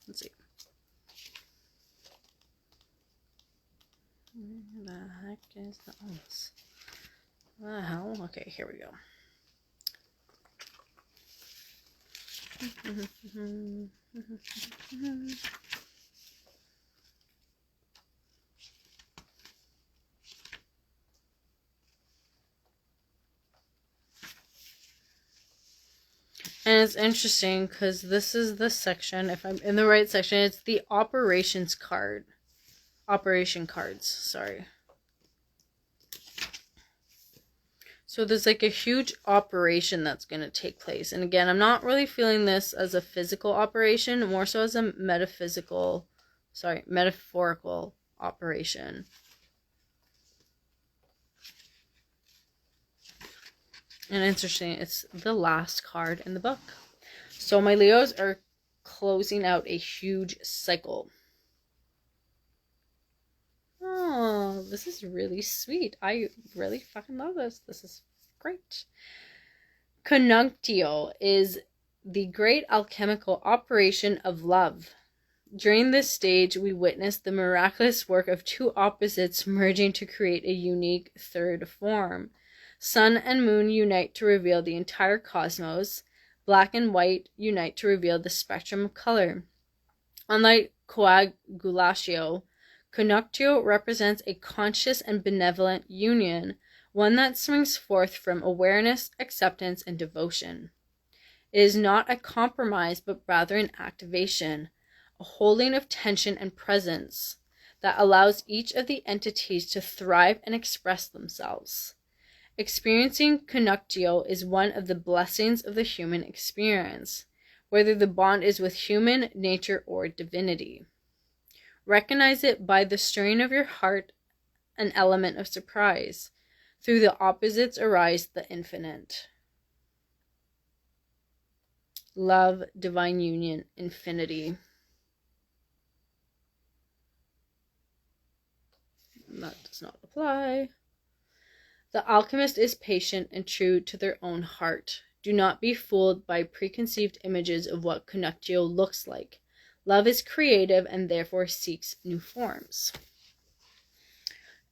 Let's see. Where the heck is the ounce? What the hell? Okay, here we go. And it's interesting because this is the section, if I'm in the right section, it's the operations card. Operation cards, sorry. So there's like a huge operation that's going to take place. And again, I'm not really feeling this as a physical operation, more so as a metaphorical operation. And interesting, it's the last card in the book. So my Leos are closing out a huge cycle. Oh, this is really sweet. I really fucking love this. This is great. Conjunctio is the great alchemical operation of love. During this stage, we witness the miraculous work of two opposites merging to create a unique third form. Sun and moon unite to reveal the entire cosmos. Black and white unite to reveal the spectrum of color. Unlike coagulatio, conjunctio represents a conscious and benevolent union, one that springs forth from awareness, acceptance, and devotion. It is not a compromise, but rather an activation, a holding of tension and presence that allows each of the entities to thrive and express themselves. Experiencing conjunctio is one of the blessings of the human experience, whether the bond is with human, nature, or divinity. Recognize it by the stirring of your heart, an element of surprise. Through the opposites arise the infinite. Love, divine union, infinity. That does not apply. The alchemist is patient and true to their own heart. Do not be fooled by preconceived images of what conjunctio looks like. Love is creative and therefore seeks new forms.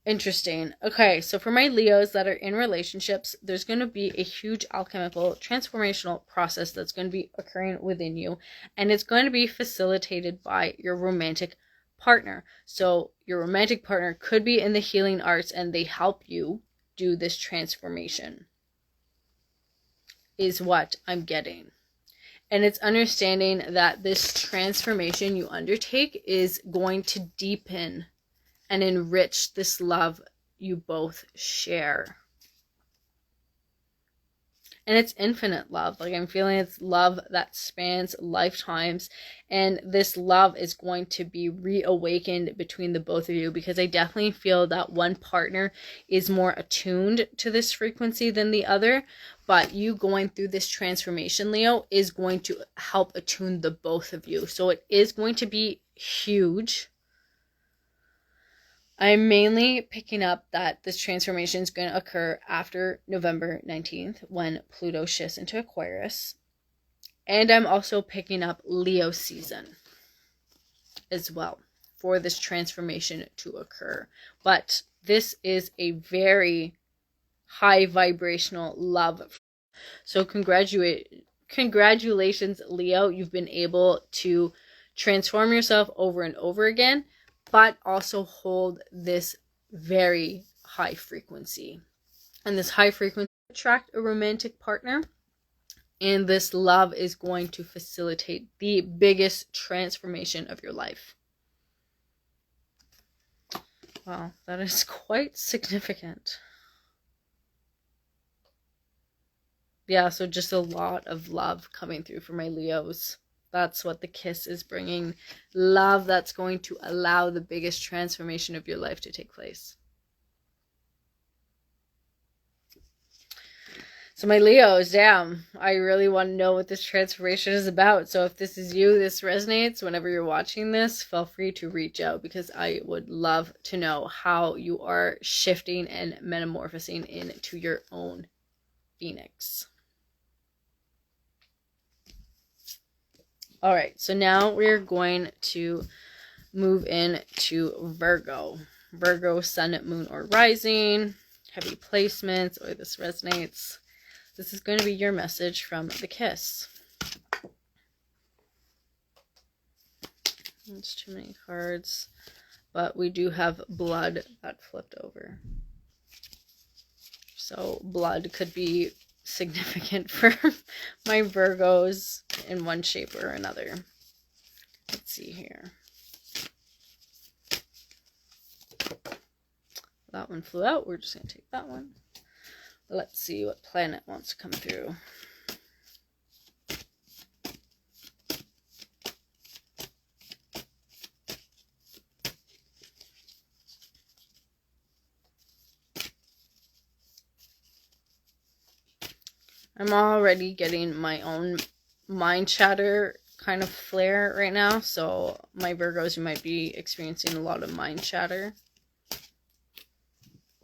Interesting. Okay, so for my Leos that are in relationships, there's going to be a huge alchemical transformational process that's going to be occurring within you, and it's going to be facilitated by your romantic partner. So your romantic partner could be in the healing arts and they help you do this transformation, is what I'm getting. And it's understanding that this transformation you undertake is going to deepen and enrich this love you both share. And it's infinite love. Like, I'm feeling it's love that spans lifetimes. And this love is going to be reawakened between the both of you, because I definitely feel that one partner is more attuned to this frequency than the other. But you going through this transformation, Leo, is going to help attune the both of you. So it is going to be huge. I'm mainly picking up that this transformation is going to occur after November 19th when Pluto shifts into Aquarius. And I'm also picking up Leo season as well for this transformation to occur. But this is a very high vibrational love. So congratulations, Leo. You've been able to transform yourself over and over again, but also hold this very high frequency. And this high frequency attract a romantic partner. And this love is going to facilitate the biggest transformation of your life. Wow, that is quite significant. Yeah, so just a lot of love coming through for my Leos. That's what the kiss is bringing. Love that's going to allow the biggest transformation of your life to take place. So my Leos, damn, I really want to know what this transformation is about. So if this is you, this resonates, whenever you're watching this, feel free to reach out, because I would love to know how you are shifting and metamorphosing into your own phoenix. All right, so now we're going to move into Virgo. Virgo, sun, moon, or rising, heavy placements, or this resonates. This is going to be your message from the kiss. That's too many cards, but we do have blood that flipped over. So blood could be significant for my Virgos in one shape or another. Let's see here. That one flew out. We're just going to take that one. Let's see what planet wants to come through. I'm already getting my own mind chatter kind of flare right now. So my Virgos, you might be experiencing a lot of mind chatter.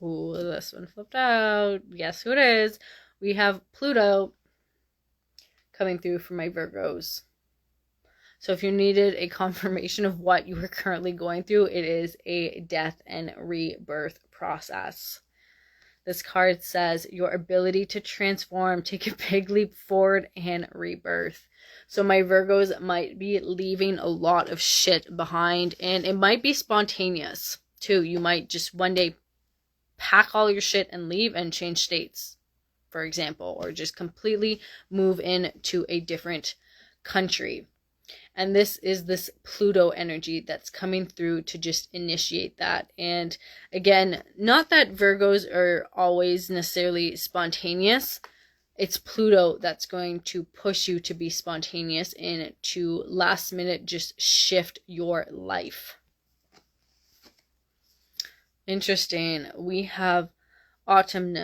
Ooh, this one flipped out. Guess who it is? We have Pluto coming through for my Virgos. So if you needed a confirmation of what you are currently going through, it is a death and rebirth process. This card says your ability to transform, take a big leap forward, and rebirth. So my Virgos might be leaving a lot of shit behind, and it might be spontaneous too. You might just one day pack all your shit and leave and change states, for example, or just completely move into a different country. And this is this Pluto energy that's coming through to just initiate that. And again, not that Virgos are always necessarily spontaneous. It's Pluto that's going to push you to be spontaneous and to last minute just shift your life. Interesting. We have autumn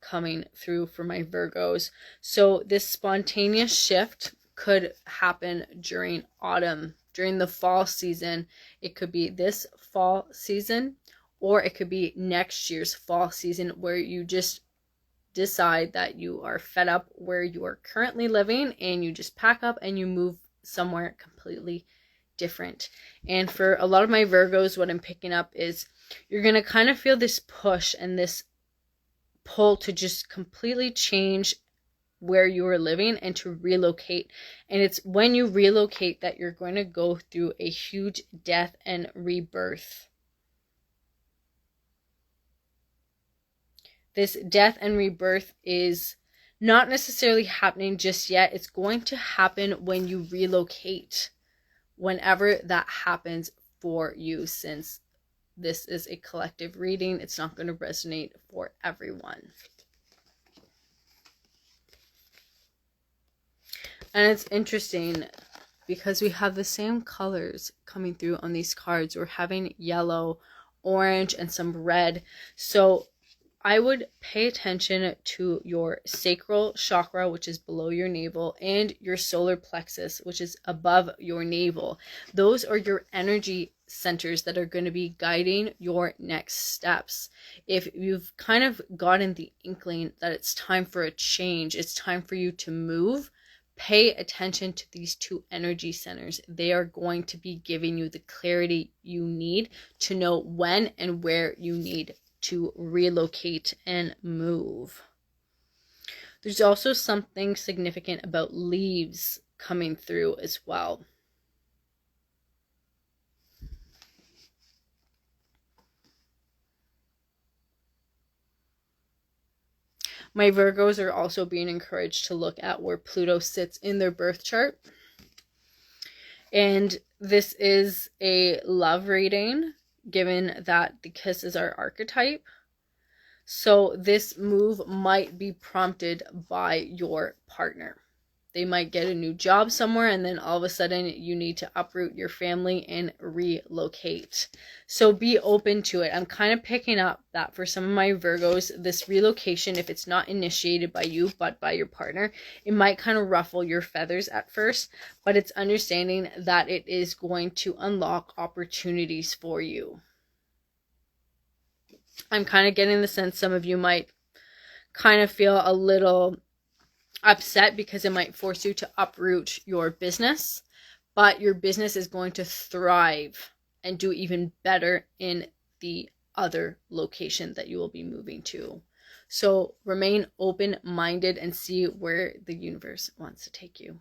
coming through for my Virgos. So this spontaneous shift could happen during autumn, during the fall season. It could be this fall season, or it could be next year's fall season, where you just decide that you are fed up where you are currently living and you just pack up and you move somewhere completely different. And for a lot of my Virgos, what I'm picking up is you're going to kind of feel this push and this pull to just completely change where you are living and to relocate. And it's when you relocate that you're going to go through a huge death and rebirth. This death and rebirth is not necessarily happening just yet. It's going to happen when you relocate, whenever that happens for you. Since this is a collective reading, it's not going to resonate for everyone. And it's interesting because we have the same colors coming through on these cards. We're having yellow, orange, and some red. So I would pay attention to your sacral chakra, which is below your navel, and your solar plexus, which is above your navel. Those are your energy centers that are going to be guiding your next steps. If you've kind of gotten the inkling that it's time for a change, it's time for you to move, pay attention to these two energy centers. They are going to be giving you the clarity you need to know when and where you need to relocate and move. There's also something significant about leaves coming through as well. My Virgos are also being encouraged to look at where Pluto sits in their birth chart. And this is a love reading, given that the kiss is our archetype. So this move might be prompted by your partner. They might get a new job somewhere, and then all of a sudden you need to uproot your family and relocate. So be open to it. I'm kind of picking up that for some of my Virgos, this relocation, if it's not initiated by you but by your partner, it might kind of ruffle your feathers at first, but it's understanding that it is going to unlock opportunities for you. I'm kind of getting the sense some of you might kind of feel a little upset because it might force you to uproot your business, but your business is going to thrive and do even better in the other location that you will be moving to. So remain open-minded and see where the universe wants to take you.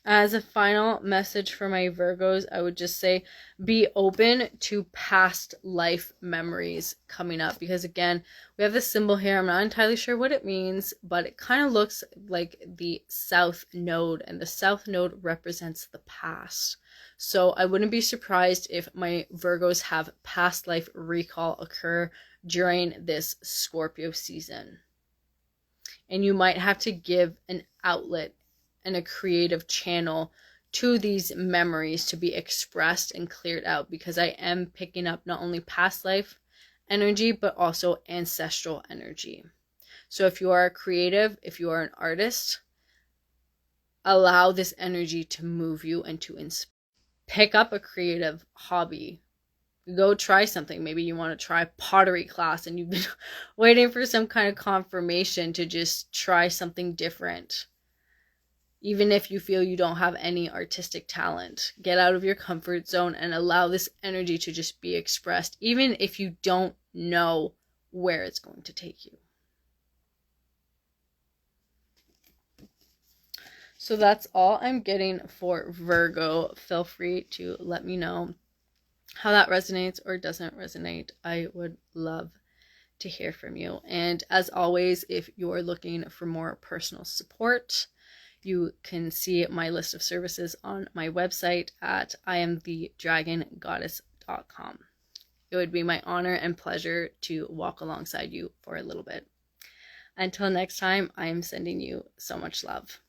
As a final message for my Virgos, I would just say be open to past life memories coming up. Because again, we have this symbol here. I'm not entirely sure what it means, but it kind of looks like the South Node. And the South Node represents the past. So I wouldn't be surprised if my Virgos have past life recall occur during this Scorpio season. And you might have to give an outlet and a creative channel to these memories to be expressed and cleared out, because I am picking up not only past life energy but also ancestral energy. So if you are a creative, if you are an artist, allow this energy to move you and to inspire. Pick up a creative hobby. Go try something. Maybe you want to try pottery class and you've been waiting for some kind of confirmation to just try something different. Even if you feel you don't have any artistic talent, get out of your comfort zone and allow this energy to just be expressed, even if you don't know where it's going to take you. So that's all I'm getting for Virgo. Feel free to let me know how that resonates or doesn't resonate. I would love to hear from you. And as always, if you're looking for more personal support, you can see my list of services on my website at iamthedragongoddess.com. It would be my honor and pleasure to walk alongside you for a little bit. Until next time, I am sending you so much love.